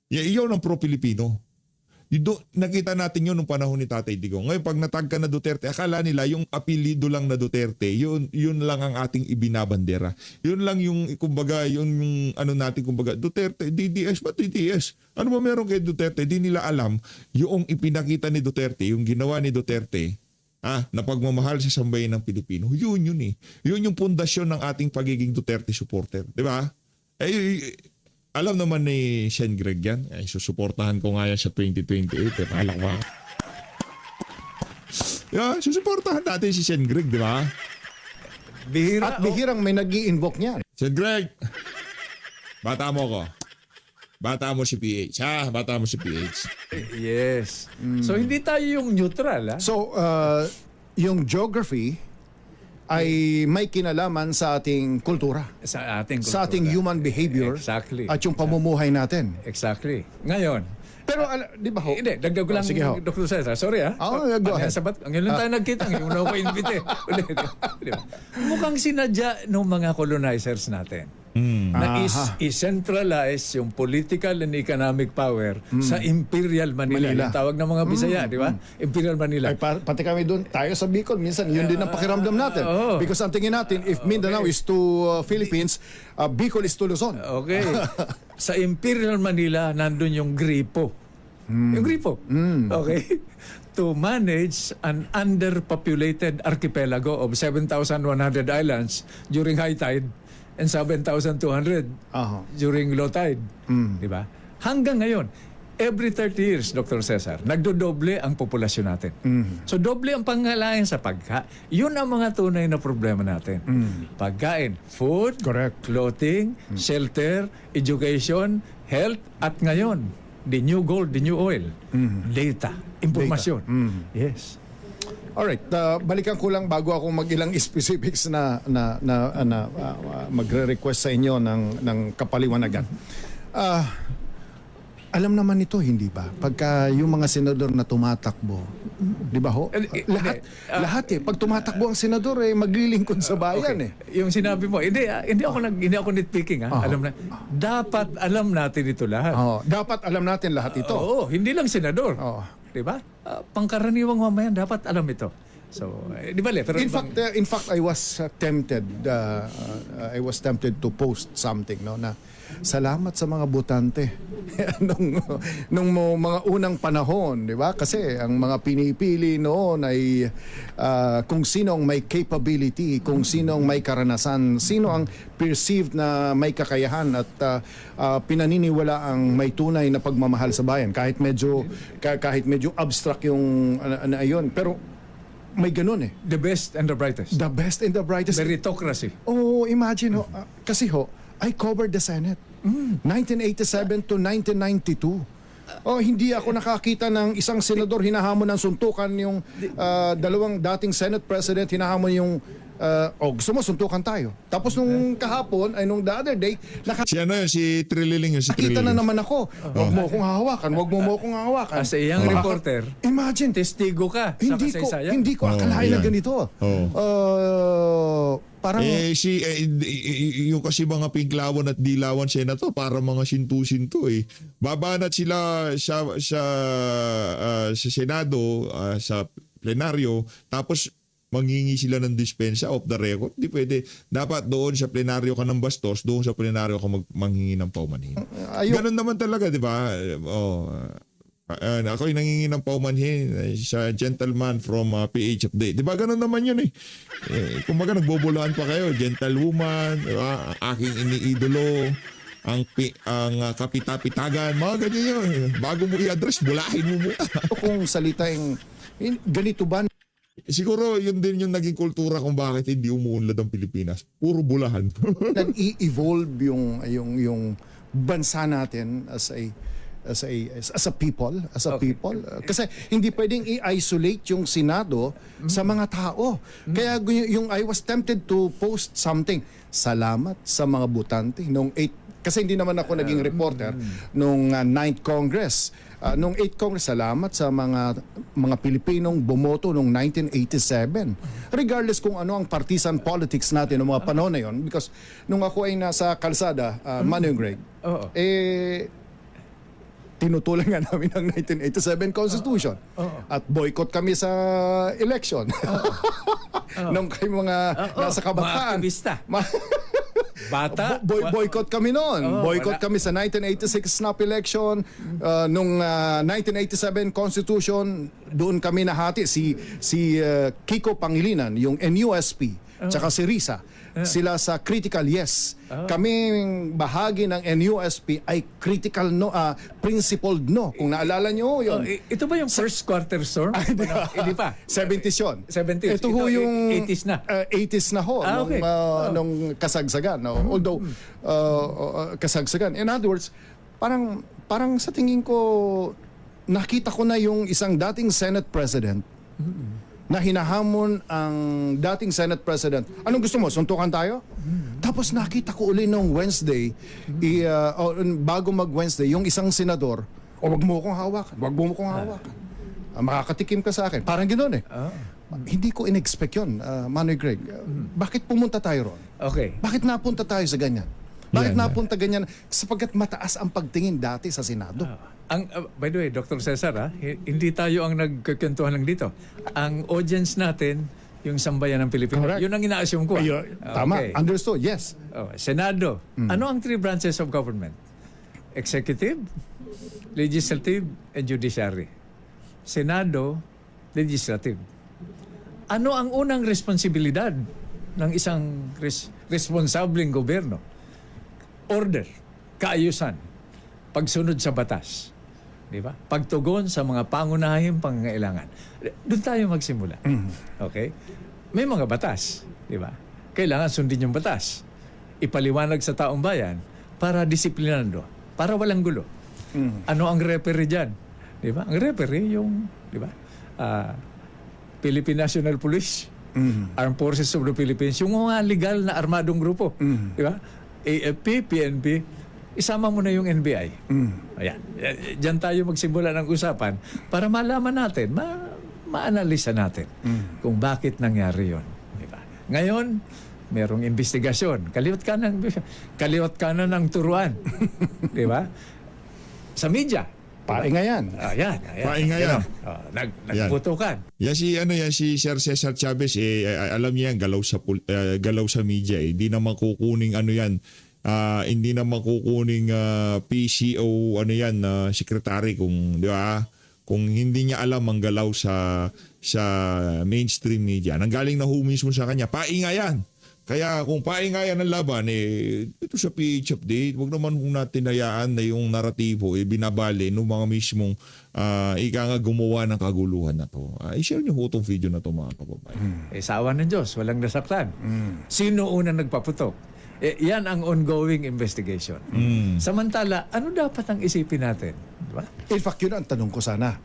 [SPEAKER 3] Iyon ang pro-Pilipino. Nakita natin yun nung panahon ni Tatay Digong. Ngayon, pag natagka na Duterte, akala nila yung apelido lang na Duterte, yun lang ang ating ibinabandera. Yun lang yung, kumbaga, yung ano natin, kumbaga, Duterte, DDS, ba't DDS? Ano ba meron kay Duterte? Di nila alam yung ipinakita ni Duterte, yung ginawa ni Duterte, na pagmamahal sa sambayan ng Pilipino. Yun eh. Yun yung pundasyon ng ating pagiging Duterte supporter. Di ba? Alam naman ni Sen Greg yan. Susuportahan ko nga yan sa 2028. Palak ba? Susuportahan natin si Sen Greg, di ba?
[SPEAKER 1] At bihirang may nag-i-invoke niyan.
[SPEAKER 3] Sen Greg, bata mo ko. Bata mo si PH, ha? Bata mo si PH.
[SPEAKER 2] Yes. So, hindi tayo yung neutral, ha?
[SPEAKER 1] So, yung geography ay may kinalaman sa ating kultura,
[SPEAKER 2] Sa ating
[SPEAKER 1] sa ating human behavior,
[SPEAKER 2] Exactly.
[SPEAKER 1] at yung pamumuhay natin.
[SPEAKER 2] Exactly. Ngayon,
[SPEAKER 1] Pero, di ba ho?
[SPEAKER 2] hindi, dagdag ko lang,
[SPEAKER 1] sige ho.
[SPEAKER 2] Dr. Cesar. Sorry, ha?
[SPEAKER 1] Go ahead.
[SPEAKER 2] Ngayon lang tayo nagkita. Ngayon na ako invite. Diba? Mukhang sinadya ng mga colonizers natin na i-centralize yung political and economic power sa Imperial Manila.
[SPEAKER 1] Manila.
[SPEAKER 2] Yung tawag ng mga Bisaya, di ba? Imperial Manila.
[SPEAKER 1] Ay, pati kami doon, tayo sa Bicol, minsan yun din ang pakiramdam natin.
[SPEAKER 2] Oo.
[SPEAKER 1] Because ang tingin natin, if Mindanao is to Philippines, Bicol is to Luzon.
[SPEAKER 2] Okay. Sa Imperial Manila, nandun yung gripo. Yung gripo. Okay? To manage an underpopulated archipelago of 7,100 islands during high tide and 7,200 during low tide. Di ba? Hanggang ngayon, every 30 years, Dr. Cesar, nagdodoble ang populasyon natin. So, doble ang pangangailangan sa Yun ang mga tunay na problema natin. Pagkain, food,
[SPEAKER 1] Correct.
[SPEAKER 2] clothing, shelter, education, health, at ngayon, the new gold, the new oil, data, impormasyon. Yes.
[SPEAKER 1] Alright, balikan ko lang bago ako mag-ilang specifics na magre-request sa inyo ng kapaliwanagan. Alam naman ito, hindi ba? Pagka yung mga senador na tumatakbo, di ba ho? Lahat eh. Pag tumatakbo ang senador, maglilingkod sa bayan eh.
[SPEAKER 2] Yung sinabi mo, hindi ako nitpicking, ha? Alam na, dapat alam natin ito lahat.
[SPEAKER 1] Dapat alam natin lahat ito.
[SPEAKER 2] Oo, hindi lang senador.
[SPEAKER 1] Oo.
[SPEAKER 2] Di ba? Pangkaraniwang mamayan dapat alam ito. So, di ba le? Pero
[SPEAKER 1] In fact, I was tempted. I was tempted to post something, no, na salamat sa mga botante nung mga unang panahon, di ba? Kasi ang mga pinipili noon ay kung sino ang may capability, kung sino ang may karanasan, sino ang perceived na may kakayahan at pinaniniwala ang may tunay na pagmamahal sa bayan, kahit medyo abstract yung ayon, pero may ganun eh.
[SPEAKER 2] the best and the brightest.
[SPEAKER 1] The best and the brightest.
[SPEAKER 2] Meritocracy.
[SPEAKER 1] Oh, imagine ho. Kasi ho, I covered the Senate. 1987 to 1992. Oh, hindi ako nakakita ng isang senador hinahamon ng suntukan yung dalawang dating Senate President hinahamon yung gusto mo suntukan tayo. Tapos nung kahapon ay nung the other day
[SPEAKER 3] Si ano yun? Si Trililing yun? Si
[SPEAKER 1] nakita
[SPEAKER 3] Trililing.
[SPEAKER 1] na naman ako. Huwag mo akong hahawakan. Huwag mo akong hahawakan.
[SPEAKER 2] As a young reporter,
[SPEAKER 1] Imagine,
[SPEAKER 2] testigo ka sa kasaysayan.
[SPEAKER 1] hindi ko akalain na
[SPEAKER 3] yan.
[SPEAKER 1] ganito. Parang
[SPEAKER 3] Yung kasi mga pinklawan at dilawan senator para mga sintu-sintu eh. Babanat sila sa Senado, sa plenaryo, tapos manghingi sila ng dispensa off the record. Hindi pwede. Dapat doon sa plenaryo ka ng bastos, doon sa plenaryo ka manghingi ng paumanhin. Ganun naman talaga, di ba? Ako'y nangingi ng paumanhin sa gentleman from PH Update. Di ba ganun naman yun eh. Kumbaga nagbubulahan pa kayo, gentlewoman, aking iniidolo, ang kapitapitagan, mga ganyan yun. Bago mo i-address, bulahin mo muna.
[SPEAKER 1] Kung salita yung ganito ba?
[SPEAKER 3] Siguro yun din yung naging kultura kung bakit hindi umuunlad ang Pilipinas. Puro bulahan.
[SPEAKER 1] Nag-evolve yung bansa natin as a people. Kasi hindi pwedeng i-isolate yung Senado sa mga tao. Kaya yung I was tempted to post something. Salamat sa mga botante nung 8, kasi hindi naman ako naging reporter nung 9th Congress. Nung 8th Congress, salamat sa mga Pilipinong bumoto nung 1987. Regardless kung ano ang partisan politics natin noong mga panahon na yon, because nung ako ay nasa kalsada, Manuel Greg, tinutulan nga namin ang 1987 Constitution. At boycott kami sa election. Nung kayo mga nasa kabataan.
[SPEAKER 2] Mga aktivista. Bata.
[SPEAKER 1] Boycott kami noon. Boycott kami sa 1986 snap election. Nung 1987 Constitution, doon kami nahati. Si Kiko Pangilinan, yung NUSP, tsaka si Risa. Sila sa critical yes. Kaming bahagi ng NUSP ay critical no, principled no. Kung naalala nyo yun.
[SPEAKER 2] Ito ba yung first quarter storm? Hindi pa.
[SPEAKER 1] 70s yun.
[SPEAKER 2] 70s.
[SPEAKER 1] Ito ho yung
[SPEAKER 2] 80s na.
[SPEAKER 1] 80s na ho.
[SPEAKER 2] Okay.
[SPEAKER 1] Nung kasagsagan. No? Although, kasagsagan. In other words, parang sa tingin ko, nakita ko na yung isang dating Senate President na hinahamon ang dating Senate President. Anong gusto mo? Suntukan tayo? Tapos nakita ko uli nung Wednesday, bago mag-Wednesday, yung isang senador, wag mo akong hawakan, wag mo akong hawakan. Makakatikim ka sa akin. Parang ganoon eh. Hindi ko in-expect yun, Manoy Greg. Bakit pumunta tayo ron?
[SPEAKER 2] Okay.
[SPEAKER 1] Bakit napunta tayo sa ganyan? Bakit napunta ganyan? Sapagkat mataas ang pagtingin dati sa Senado.
[SPEAKER 2] By the way, Dr. Cesar, hindi tayo ang nagkukwentuhan lang dito. Ang audience natin, yung sambayan ng Pilipinas.
[SPEAKER 1] Correct.
[SPEAKER 2] Yun ang ina-assume ko.
[SPEAKER 1] Tama. Understood. Yes.
[SPEAKER 2] Senado. Ano ang three branches of government? Executive, Legislative, and Judiciary. Senado, Legislative. Ano ang unang responsibilidad ng isang responsableng gobyerno? Order, kaayusan, pagsunod sa batas. Di ba? Pagtugon sa mga pangunahing pangangailangan. Doon tayo magsimula. Okay? May mga batas, di ba? Kailangan sundin yung batas. Ipaliwanag sa taong bayan para disiplinado, para walang gulo. Ano ang referee diyan? Di ba? Ang referee yung, di ba? Philippine National Police, Armed Forces of the Philippines, yung mga legal na armadong grupo, di ba? AFP, PNP, isama mo na yung NBI. Ayan. Diyan tayo magsimula ng usapan para malaman natin, ma-analisa natin kung bakit nangyari yon. Diba? Ngayon, merong investigasyon. Kaliwat kanan ng turuan. Di ba? Sa media.
[SPEAKER 1] Painga yan.
[SPEAKER 2] Ayan.
[SPEAKER 3] Painga yan.
[SPEAKER 2] Nagputukan.
[SPEAKER 3] Si Sir Cesar Chavez, alam niya yan, galaw sa media. Hindi na makukuning hindi na makukuning PCO secretary kung di ba, kung hindi niya alam ang galaw sa mainstream media. Nanggaling na ho mismo sa kanya, painga yan. Kaya kung paingayan ang laban, ito sa PH Update, wag naman kung natin hayaan na yung naratibo binabali ng mga mismong ika nga gumawa ng kaguluhan na to. I-share niyo ho itong video na to, mga kababayan.
[SPEAKER 2] Sa awa ng Diyos, walang nasaktan. Sino unang nagpaputok? Yan ang ongoing investigation. Samantala, ano dapat ang isipin natin? Diba?
[SPEAKER 1] In fact, yun ang tanong ko sana.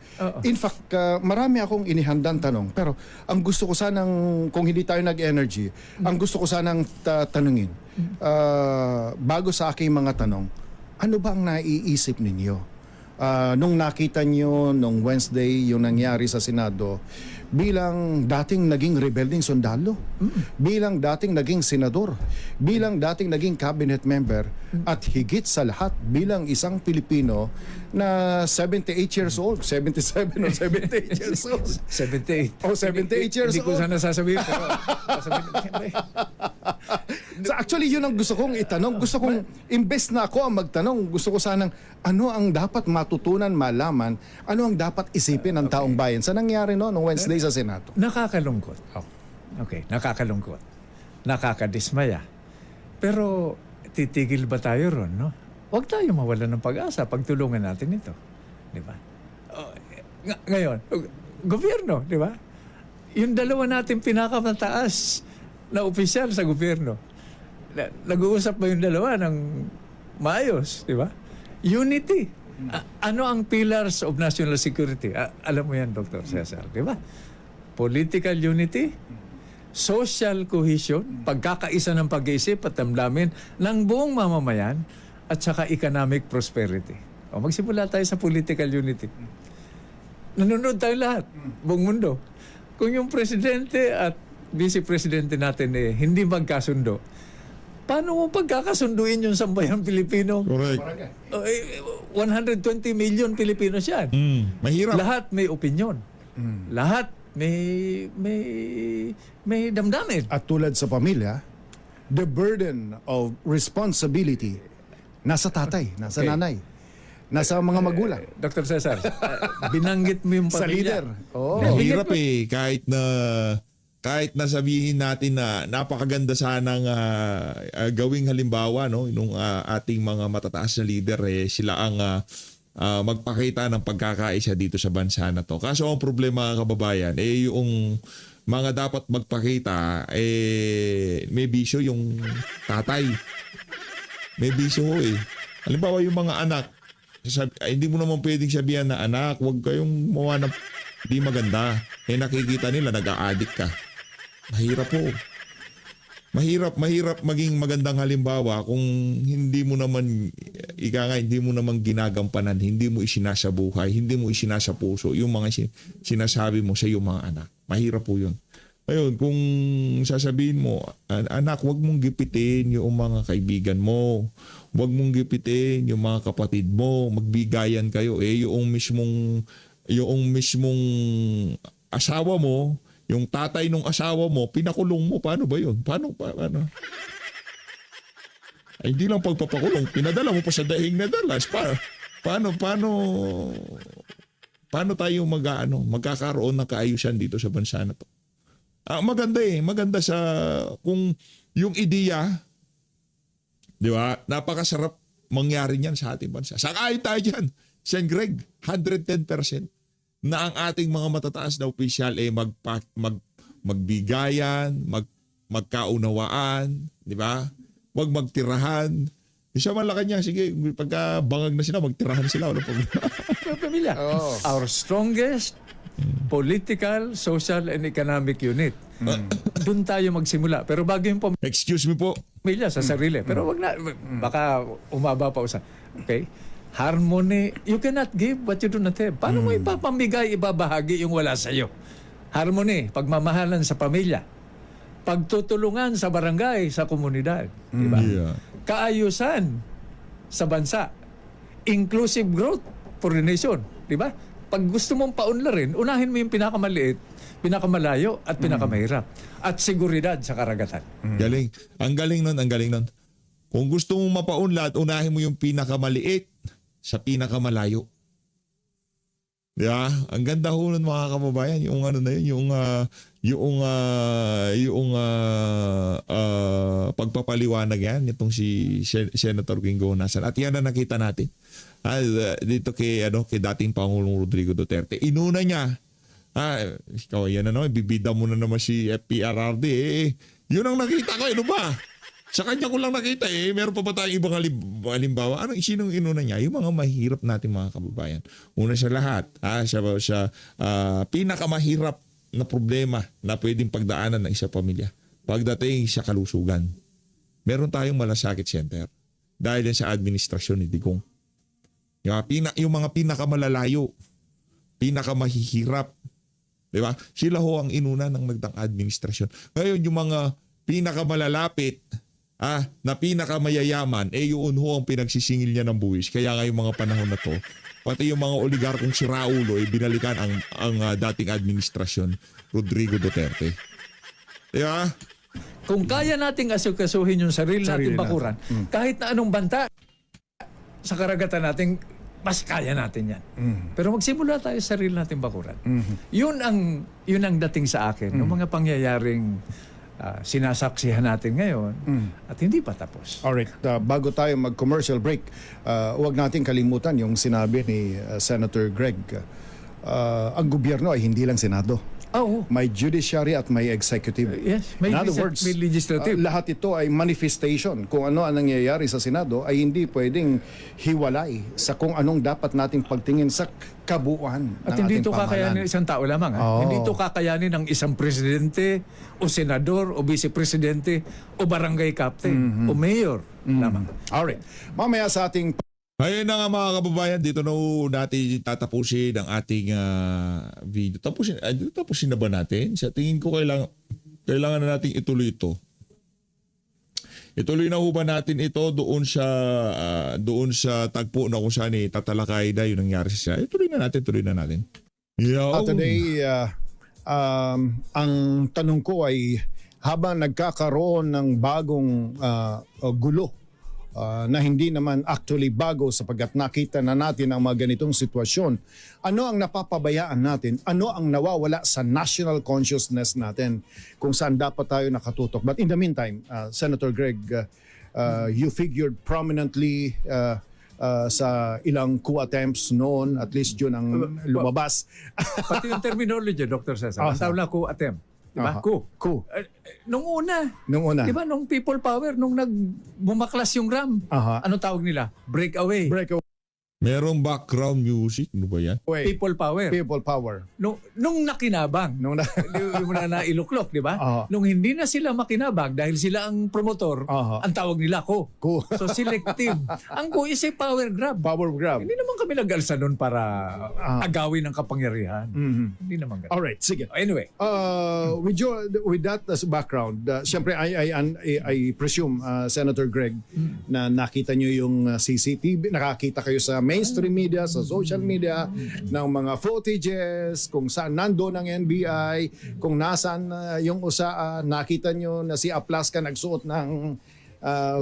[SPEAKER 1] In fact, marami akong inihandang tanong. Pero ang gusto ko sanang, kung hindi tayo nag-energy, ang gusto ko sanang tanungin, bago sa aking mga tanong, ano ba ang naiisip ninyo nung nakita nyo nung Wednesday yung nangyari sa Senado, bilang dating naging rebelding sundalo, bilang dating naging senador, bilang dating naging cabinet member, at higit sa lahat bilang isang Pilipino na 78 years old, 77 or 78 years old.
[SPEAKER 2] 78.
[SPEAKER 1] Oh, 78 years
[SPEAKER 2] Hindi ko
[SPEAKER 1] old.
[SPEAKER 2] sana sasabihin, pero sasabihin,
[SPEAKER 1] So actually, yun ang gusto kong itanong. Gusto kong, imbes na ako ang magtanong, gusto ko sanang, ano ang dapat matutunan, malaman, ano ang dapat isipin ng taong bayan sa nangyari no, nung Wednesday sa Senado.
[SPEAKER 2] nakakalungkot. Okay, nakakalungkot. Nakakadismaya. Pero titigil ba tayo ron, no? Huwag tayo mawalan ng pag-asa. Pagtulungan natin ito. Di ba? Ngayon, gobyerno, di ba? Yung dalawa natin pinakamataas na opisyal sa gobyerno. Nag-uusap ba yung dalawa ng maayos, di ba? Unity. Ano ang pillars of national security? Alam mo yan, Dr. Cesar, di ba? Political unity, social cohesion, pagkakaisa ng pag-iisip at damdamin ng buong mamamayan, at saka economic prosperity. O magsimula tayo sa political unity. Nanonood tayo lahat, buong mundo. Kung yung presidente at vice-presidente natin hindi magkasundo, paano mo pagkakasunduin yung sambayang Pilipino?
[SPEAKER 3] Correct.
[SPEAKER 2] 120 million Pilipinos yan.
[SPEAKER 3] Mahirap.
[SPEAKER 2] Lahat may opinion. Lahat may damdamin.
[SPEAKER 1] At tulad sa pamilya, the burden of responsibility nasa tatay, nasa
[SPEAKER 2] Okay.
[SPEAKER 1] nanay, nasa mga magulang.
[SPEAKER 2] Dr. Cesar, binanggit mo yung
[SPEAKER 1] Sa
[SPEAKER 2] pamilya.
[SPEAKER 1] leader.
[SPEAKER 2] Oo.
[SPEAKER 3] Mahirap kahit na sabihin natin na napakaganda sanang gawing halimbawa no nung ating mga matataas na leader sila ang magpakita ng pagkakaisa dito sa bansa na to. Kaso ang problema kababayan yung mga dapat magpakita may bisyo yung tatay. May bisyo Halimbawa yung mga anak, hindi mo naman pwedeng sabihan na anak, huwag kayong mawa ng di maganda. Nakikita nila nag-a-addict ka. Mahirap po. Mahirap maging magandang halimbawa kung hindi mo naman hindi mo naman ginagampanan, hindi mo isinasabuhay, hindi mo isinasapuso yung mga sinasabi mo sa iyong mga anak. Mahirap po yun. Ayun, kung sasabihin mo, anak, huwag mong gipitin yung mga kaibigan mo. Huwag mong gipitin yung mga kapatid mo. Magbigayan kayo. Yung mismong asawa mo, yung tatay ng asawa mo, pinakulong mo. Paano ba yun? Paano? Ay, hindi lang pagpapakulong. Pinadala mo pa sa daing na dalas. Paano tayo magkakaroon ng kaayusan dito sa bansa na to? Maganda sa kung yung ideya, di ba? Napakasarap mangyari niyan sa ating bansa. Sakay tayo dyan. Sen Greg, 110% na ang ating mga matataas na opisyal magbigayan, magkaunawaan, di ba? Huwag magtirahan. Isa man lang kanya, sige, pagka bangag na sila, magtirahan sila. Walang problema.
[SPEAKER 2] Pamilya. Our strongest political, social, and economic unit. Doon tayo magsimula. Pero bago yung
[SPEAKER 3] Excuse me po.
[SPEAKER 2] pamilya sa sarili. Pero wag na, baka umaba pa usa. Okay? Harmony. You cannot give what you do not have. Paano mo ipapamigay, ibabahagi yung wala sa'yo? Harmony, pagmamahalan sa pamilya. Pagtutulungan sa barangay, sa komunidad. Diba?
[SPEAKER 3] Yeah.
[SPEAKER 2] Kaayusan sa bansa. Inclusive growth for the nation. Diba? Pag gusto mong paunlarin, unahin mo yung pinakamaliit, pinakamalayo, at pinakamahirap. At seguridad sa karagatan.
[SPEAKER 3] Galing. Ang galing nun. Kung gusto mong mapaunlad, unahin mo yung pinakamaliit sa pinakamalayo. Diba? Ang ganda ho nun mga kababayan, yung pagpapaliwanag yan, itong si Senator Gingo Honasan. At yan na nakita natin. Dito kay dating Pangulong Rodrigo Duterte. Inuna niya. Ikaw yan bibida mo na naman si FPRRD. Yun ang nakita ko. Ano ba? Sa kanya ko lang nakita meron pa ba tayong ibang halimbawa? Sinong inuna niya? Yung mga mahirap nating mga kababayan. Una sa lahat, sa pinakamahirap na problema na pwedeng pagdaanan ng isang pamilya. Pagdating sa kalusugan. Meron tayong malasakit center. Dahil yan sa administrasyon ni Digong. Yung mga pinakamalalayo, pinakamahihirap. Di ba? Sila ho ang inuna ng nagdang administrasyon. Ngayon, yung mga pinakamalalapit, na pinakamayayaman, yun ho ang pinagsisingil niya ng buwis. Kaya nga yung mga panahon na to, pati yung mga oligarkong si Raulo, binalikan ang dating administrasyon, Rodrigo Duterte. Di ba?
[SPEAKER 2] Kung kaya nating asukasuhin yung sarili nating bakuran, kahit na anong banta sa karagatan natin, mas kaya natin yan. Pero magsimula tayo sa sarili nating bakuran. Yun ang dating sa akin, ng mga pangyayaring sinasaksihan natin ngayon at hindi pa tapos.
[SPEAKER 1] Alright, bago tayo mag-commercial break, huwag natin kalimutan yung sinabi ni Senator Greg. Ang gobyerno ay hindi lang Senado.
[SPEAKER 2] Oo.
[SPEAKER 1] May judiciary at may executive.
[SPEAKER 2] Yes, may
[SPEAKER 1] In other words,
[SPEAKER 2] may legislative.
[SPEAKER 1] lahat ito ay manifestation. Kung ano ang nangyayari sa Senado ay hindi pwedeng hiwalay sa kung anong dapat nating pagtingin sa kabuuan
[SPEAKER 2] At
[SPEAKER 1] ng
[SPEAKER 2] hindi
[SPEAKER 1] ating
[SPEAKER 2] ito kakayanin ng
[SPEAKER 1] pamahalaan.
[SPEAKER 2] isang tao lamang.
[SPEAKER 1] Oo.
[SPEAKER 2] Hindi ito kakayanin ng isang presidente o senador o vice-presidente o barangay captain o mayor lamang.
[SPEAKER 1] Alright, mamaya sa ating
[SPEAKER 3] Ngayon na nga mga kababayan, dito na ho natin tatapusin ang ating video. Tapusin na ba natin? Sa tingin ko kailangan na natin ituloy ito. Ituloy na ho ba natin ito doon sa tagpo na kung saan tatalakay na yung nangyari sa siya? Tuloy na natin.
[SPEAKER 1] today, ang tanong ko ay habang nagkakaroon ng bagong gulo na hindi naman actually bago sapagkat nakita na natin ang mga ganitong sitwasyon, ano ang napapabayaan natin? Ano ang nawawala sa national consciousness natin kung saan dapat tayo nakatutok? But in the meantime, Senator Greg, you figured prominently sa ilang coup attempts noon, at least yun ang lumabas.
[SPEAKER 2] Pati yung terminology, Dr. Cesar. Ang tawag na coup attempt. Diba? Coup. Nung una. Diba? Nung people power, nung bumaklas yung RAM. Ano tawag nila? Breakaway.
[SPEAKER 3] Merong background music. Ano ba yan?
[SPEAKER 2] People power.
[SPEAKER 1] People power.
[SPEAKER 2] Nung nakinabang. Yung na iluklok, di ba? Nung hindi na sila makinabang dahil sila ang promotor, ang tawag nila coup. So selective. Ang coup is a power grab.
[SPEAKER 1] Power grab.
[SPEAKER 2] Hindi naman kami nag-alsa nun para agawin ang kapangyarihan. Hindi naman ganun.
[SPEAKER 1] Alright, sige.
[SPEAKER 2] Anyway.
[SPEAKER 1] With that as background, siyempre I presume, Senator Greg, na nakita nyo yung CCTV, nakakita kayo sa mainstream media, sa social media, ng mga footages, kung saan nandoon ang NBI, kung nasaan yung nakita nyo na si Aplaska nagsuot ng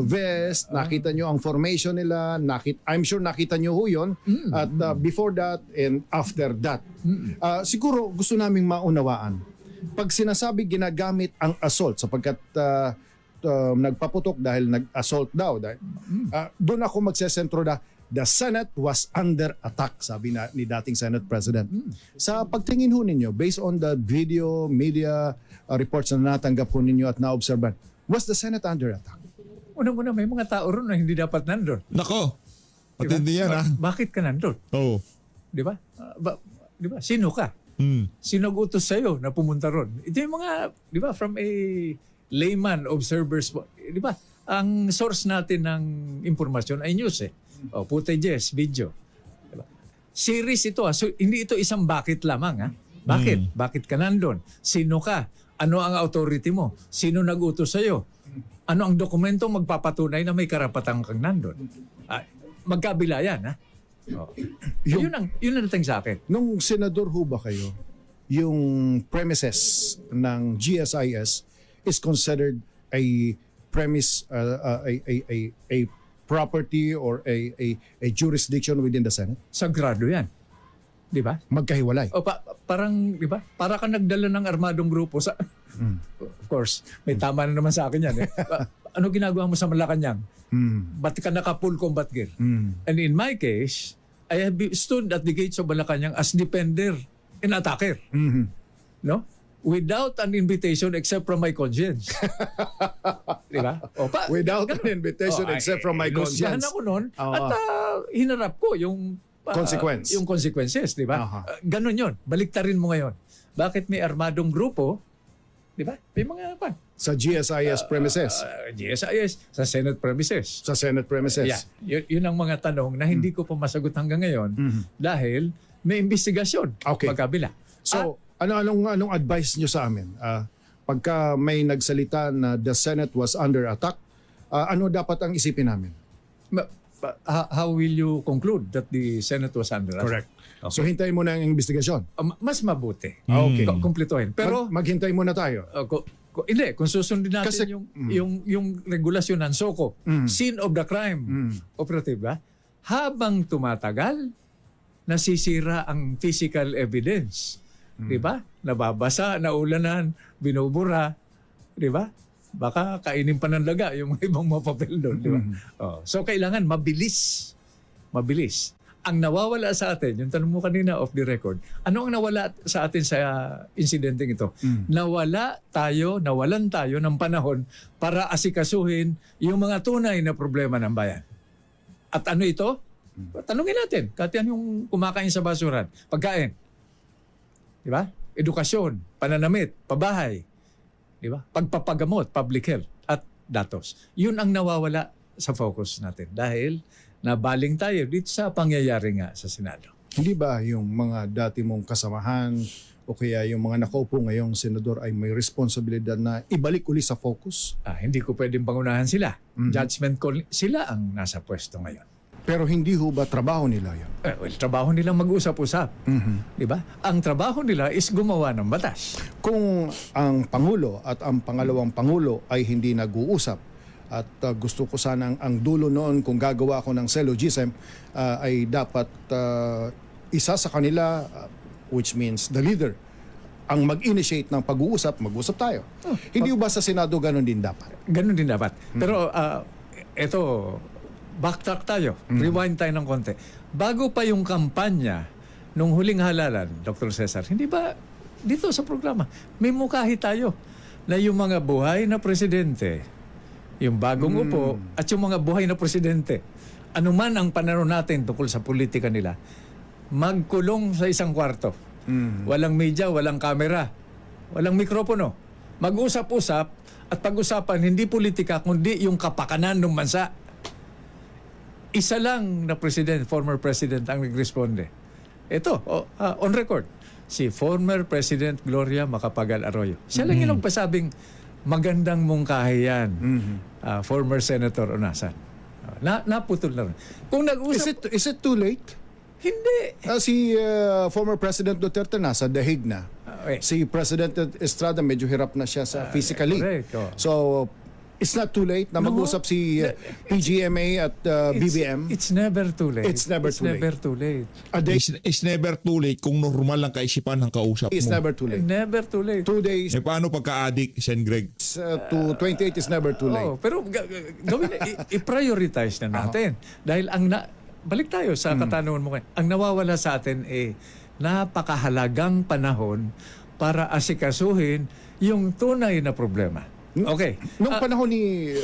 [SPEAKER 1] vest, nakita nyo ang formation nila, I'm sure nakita nyo ho yun, at before that and after that. Siguro gusto naming maunawaan, pag sinasabi ginagamit ang assault sapagkat nagpaputok dahil nag-assault daw, doon ako magsesentro na the Senate was under attack, sabi ni dating Senate President. Sa pagtingin ho ninyo, based on the video, media reports na natanggap ho ninyo at na-obserban, was the Senate under attack?
[SPEAKER 2] Unang-una, may mga tao ron na hindi dapat nandun.
[SPEAKER 3] Nako, matindi yan
[SPEAKER 2] Bakit ka nandun?
[SPEAKER 3] Oo.
[SPEAKER 2] Di ba? Di ba? Sino ka? Sino nag-utos sa'yo na pumunta ron? Ito yung mga, di ba, from a layman observers, di ba? Ang source natin ng impormasyon ay news footages, video. Diba? Series ito So, hindi ito isang bakit lamang Bakit? Bakit ka nandun? Sino ka? Ano ang authority mo? Sino nag-utos sa'yo? Ano ang dokumento magpapatunay na may karapatan kang nandun? Magkabila yan, Yun ang dating sa akin.
[SPEAKER 1] Nung senador ho ba kayo, yung premises ng GSIS is considered a premise, a property or a jurisdiction within the Senate?
[SPEAKER 2] Sagrado yan. Di ba?
[SPEAKER 1] Magkahiwalay.
[SPEAKER 2] O parang, di ba? Para ka nagdala ng armadong grupo sa... Of course, may tama na naman sa akin yan. Ano ginagawa mo sa Malacanang? Ba't ka naka-full combat gear? And in my case, I have stood at the gates of Malacanang as defender and attacker. No? Without an invitation except from my conscience. Di ba?
[SPEAKER 1] Without an invitation except from my conscience.
[SPEAKER 2] Ako noon at hinarap ko yung
[SPEAKER 1] consequence.
[SPEAKER 2] Yung consequences, di ba? Ganon yun. Baliktarin mo ngayon. Bakit may armadong grupo, di ba? May mga
[SPEAKER 1] Sa GSIS premises.
[SPEAKER 2] GSIS, sa Senate premises.
[SPEAKER 1] Sa Senate premises.
[SPEAKER 2] Yeah, yun ang mga tanong na hindi ko pa masagot hanggang ngayon dahil may investigasyon
[SPEAKER 1] Okay.
[SPEAKER 2] magkabila.
[SPEAKER 1] So, anong advice nyo sa amin? Pagka may nagsalita na the Senate was under attack, ano dapat ang isipin namin?
[SPEAKER 2] How will you conclude that the Senate was under attack?
[SPEAKER 1] Correct. So, hintayin mo na ang investigasyon.
[SPEAKER 2] Mas mabuti.
[SPEAKER 1] Okay.
[SPEAKER 2] Kumpletuhin. Pero
[SPEAKER 1] Maghintay muna tayo.
[SPEAKER 2] hindi, kung susundin natin
[SPEAKER 1] Kasi-
[SPEAKER 2] yung regulasyon ng SOCO, scene of the crime operative, ba? Habang tumatagal, nasisira ang physical evidence. Di ba? Nababasa, naulanan, binubura. Di ba? Baka kainin pa ng daga yung ibang mga papel doon. Di ba? So, kailangan mabilis. Mabilis. Ang nawawala sa atin, yung tanong mo kanina off the record, ano ang nawala sa atin sa insidenteng ito? Nawalan tayo ng panahon para asikasuhin yung mga tunay na problema ng bayan. At ano ito? Tanungin natin, kahit yan yung kumakain sa basuran, pagkain. Di ba? Edukasyon, pananamit, pabahay. Di ba? Pagpapagamot, public health, at datos. Yun ang nawawala sa focus natin dahil nabaling tayo dito sa pangyayari nga sa Senado.
[SPEAKER 1] Hindi ba yung mga dati mong kasamahan o kaya yung mga nakaupo ngayong senador ay may responsibilidad na ibalik uli sa focus?
[SPEAKER 2] Hindi ko pwedeng pangunahan sila. Judgment call, sila ang nasa pwesto ngayon.
[SPEAKER 1] Pero hindi ho ba trabaho nila yan?
[SPEAKER 2] Trabaho nilang mag-usap-usap. Di ba? Ang trabaho nila is gumawa ng batas.
[SPEAKER 1] Kung ang Pangulo at ang pangalawang Pangulo ay hindi nag-uusap at gusto ko sana ang dulo noon kung gagawa ako ng syllogism ay dapat isa sa kanila, which means the leader, ang mag-initiate ng pag-uusap, mag-usap tayo. Hindi ba sa Senado ganun din dapat?
[SPEAKER 2] Ganun din dapat. Pero eto, backtrack tayo. Rewind tayo ng konti. Bago pa yung kampanya nung huling halalan, Dr. Cesar, hindi ba dito sa programa, may mukahi tayo na yung mga buhay na presidente, yung bagong upo, at yung mga buhay na presidente, anuman ang pananaw natin tungkol sa politika nila, magkulong sa isang kwarto. Walang media, walang kamera, walang mikropono. Mag-usap-usap at pag-usapan hindi politika kundi yung kapakanan ng bansa. Isa lang na president, former president ang nagresponde. Ito, on record, si former President Gloria Macapagal Arroyo. Siya lang yung nagpasabing magandang mungkahi yan, former Senator Onasan. Naputol na rin. Kung nag-usap...
[SPEAKER 1] Is it too late?
[SPEAKER 2] Hindi.
[SPEAKER 1] Si former President Duterte nasa dahig na. Si President Estrada medyo hirap na siya sa physically.
[SPEAKER 2] correct, oh.
[SPEAKER 1] So, it's not too late na mag-usap si PGMA at BBM.
[SPEAKER 2] It's never too late.
[SPEAKER 1] It's never too late. A day
[SPEAKER 3] It's never too late kung normal lang kaisipan ng kausap
[SPEAKER 1] is
[SPEAKER 3] mo.
[SPEAKER 1] never too late.
[SPEAKER 2] Never too late.
[SPEAKER 1] 2 days
[SPEAKER 3] Paano pagka-addict, Sen Greg?
[SPEAKER 1] to 28 is never too late.
[SPEAKER 2] Pero gawin, i-prioritize na natin. Dahil balik tayo sa katanungan mo. Ang nawawala sa atin napakahalagang panahon para asikasuhin yung tunay na problema. Okay.
[SPEAKER 1] Noong panahon ni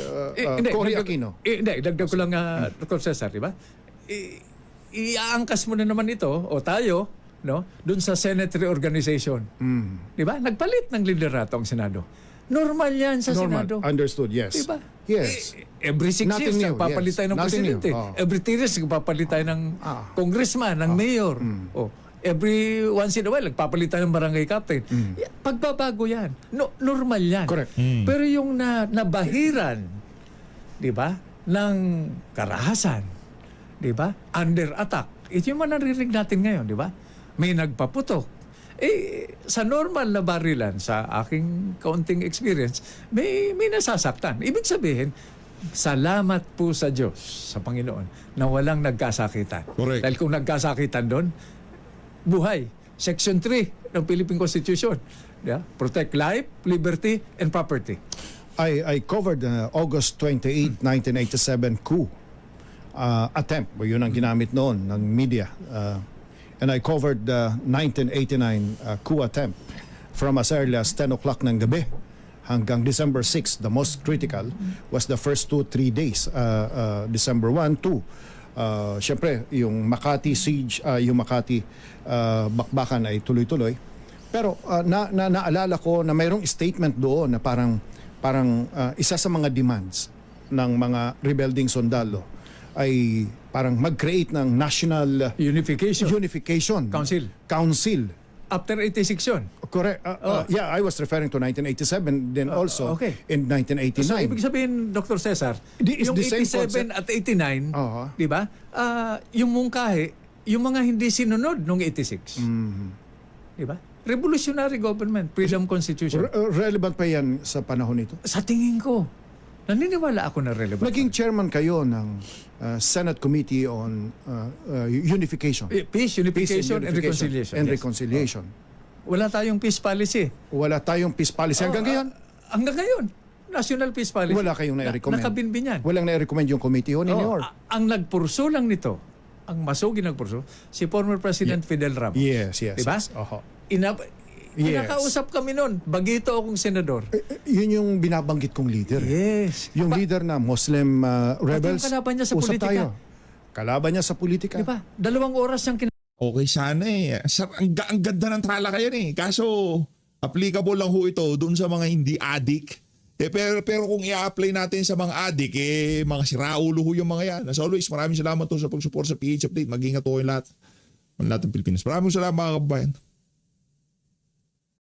[SPEAKER 1] Cory Aquino.
[SPEAKER 2] Hindi, dagdag ko lang, Dr. Cesar, di ba? Iaangkas mo na naman ito, o tayo, no, dun sa Senate reorganization. Di ba? Nagpalit ng liderato ang Senado. Normal yan sa Senado.
[SPEAKER 1] Understood, yes.
[SPEAKER 2] Di ba?
[SPEAKER 1] Yes.
[SPEAKER 2] Every 6
[SPEAKER 1] Nothing
[SPEAKER 2] years,
[SPEAKER 1] new,
[SPEAKER 2] nagpapalit
[SPEAKER 1] yes.
[SPEAKER 2] tayo ng
[SPEAKER 1] Nothing
[SPEAKER 2] presidente.
[SPEAKER 1] new.
[SPEAKER 2] Every 3 years, nagpapalit tayo ng congressman, ng mayor. Every once in a while, nagpapalit tayo ng barangay captain. Pagbabago yan. Normal yan.
[SPEAKER 1] Correct.
[SPEAKER 2] Pero yung nabahiran, di ba, ng karahasan, di ba, under attack, ito yung manarinig natin ngayon, di ba? May nagpaputok. Sa normal na barilan, sa aking kaunting experience, may nasasaktan. Ibig sabihin, salamat po sa Diyos, sa Panginoon, na walang nagkasakitan.
[SPEAKER 3] Correct.
[SPEAKER 2] Dahil kung nagkasakitan doon, buhay. Section 3 ng Philippine Constitution. Yeah? Protect life, liberty, and property.
[SPEAKER 1] I covered August 28, 1987 coup attempt. Yun ang ginamit noon ng media. And I covered the 1989 coup attempt from as early as 10 o'clock ng gabi hanggang December 6. The most critical was the first 2-3 days. December 1, 2. Siyempre, yung Makati siege, yung Makati bakbakan ay tuloy-tuloy. Pero naalala ko na mayroong statement doon na parang parang isa sa mga demands ng mga rebelding sundalo ay parang mag-create ng National
[SPEAKER 2] Unification.
[SPEAKER 1] Council.
[SPEAKER 2] After 86 yun.
[SPEAKER 1] Correct. Yeah, I was referring to 1987 then also
[SPEAKER 2] okay.
[SPEAKER 1] in 1989.
[SPEAKER 2] So, ibig sabihin, Dr. Cesar,
[SPEAKER 1] It's
[SPEAKER 2] yung
[SPEAKER 1] the same
[SPEAKER 2] 87 at 89,
[SPEAKER 1] Oo.
[SPEAKER 2] di ba? Yung mungkahi, yung mga hindi sinunod nung 86. Di ba? Revolutionary government, freedom constitution.
[SPEAKER 1] Relevant pa yan sa panahon nito?
[SPEAKER 2] Sa tingin ko, naniniwala ako na relevant.
[SPEAKER 1] Naging chairman kayo ng Senate Committee on Unification.
[SPEAKER 2] Peace, unification, and reconciliation.
[SPEAKER 1] And
[SPEAKER 2] Yes.
[SPEAKER 1] reconciliation.
[SPEAKER 2] Wala tayong peace policy.
[SPEAKER 1] Wala tayong peace policy hanggang ngayon.
[SPEAKER 2] Hanggang ngayon, national peace policy.
[SPEAKER 1] Wala kayong na-recommend.
[SPEAKER 2] Nakabinbinyan.
[SPEAKER 1] Walang na-recommend yung committee on
[SPEAKER 2] Oo, ang nagpurso lang nito, ang masugi nagpurso, si former President Fidel Ramos.
[SPEAKER 1] Yes.
[SPEAKER 2] Diba?
[SPEAKER 1] Yes. Oho. Yes.
[SPEAKER 2] Pinakausap kami noon, bagito akong senador.
[SPEAKER 1] Yun yung binabanggit kong leader.
[SPEAKER 2] Yes.
[SPEAKER 1] Yung leader na Muslim rebels.
[SPEAKER 2] yung kalaban niya sa
[SPEAKER 1] usap
[SPEAKER 2] politika.
[SPEAKER 1] tayo. Kalaban niya sa politika.
[SPEAKER 2] Diba? 2 oras siyang
[SPEAKER 3] Okay sana eh. Ang ganda ng talakayan eh. Kaso, applicable lang ho ito dun sa mga hindi addict. Pero kung i-apply natin sa mga addict, mga siraulo ho yung mga yan. As always, maraming salamat to sa pag-support sa PH Update. Mag-ingat po yung lahat. Ang lahat ng Pilipinas. Maraming salamat mga kababayan.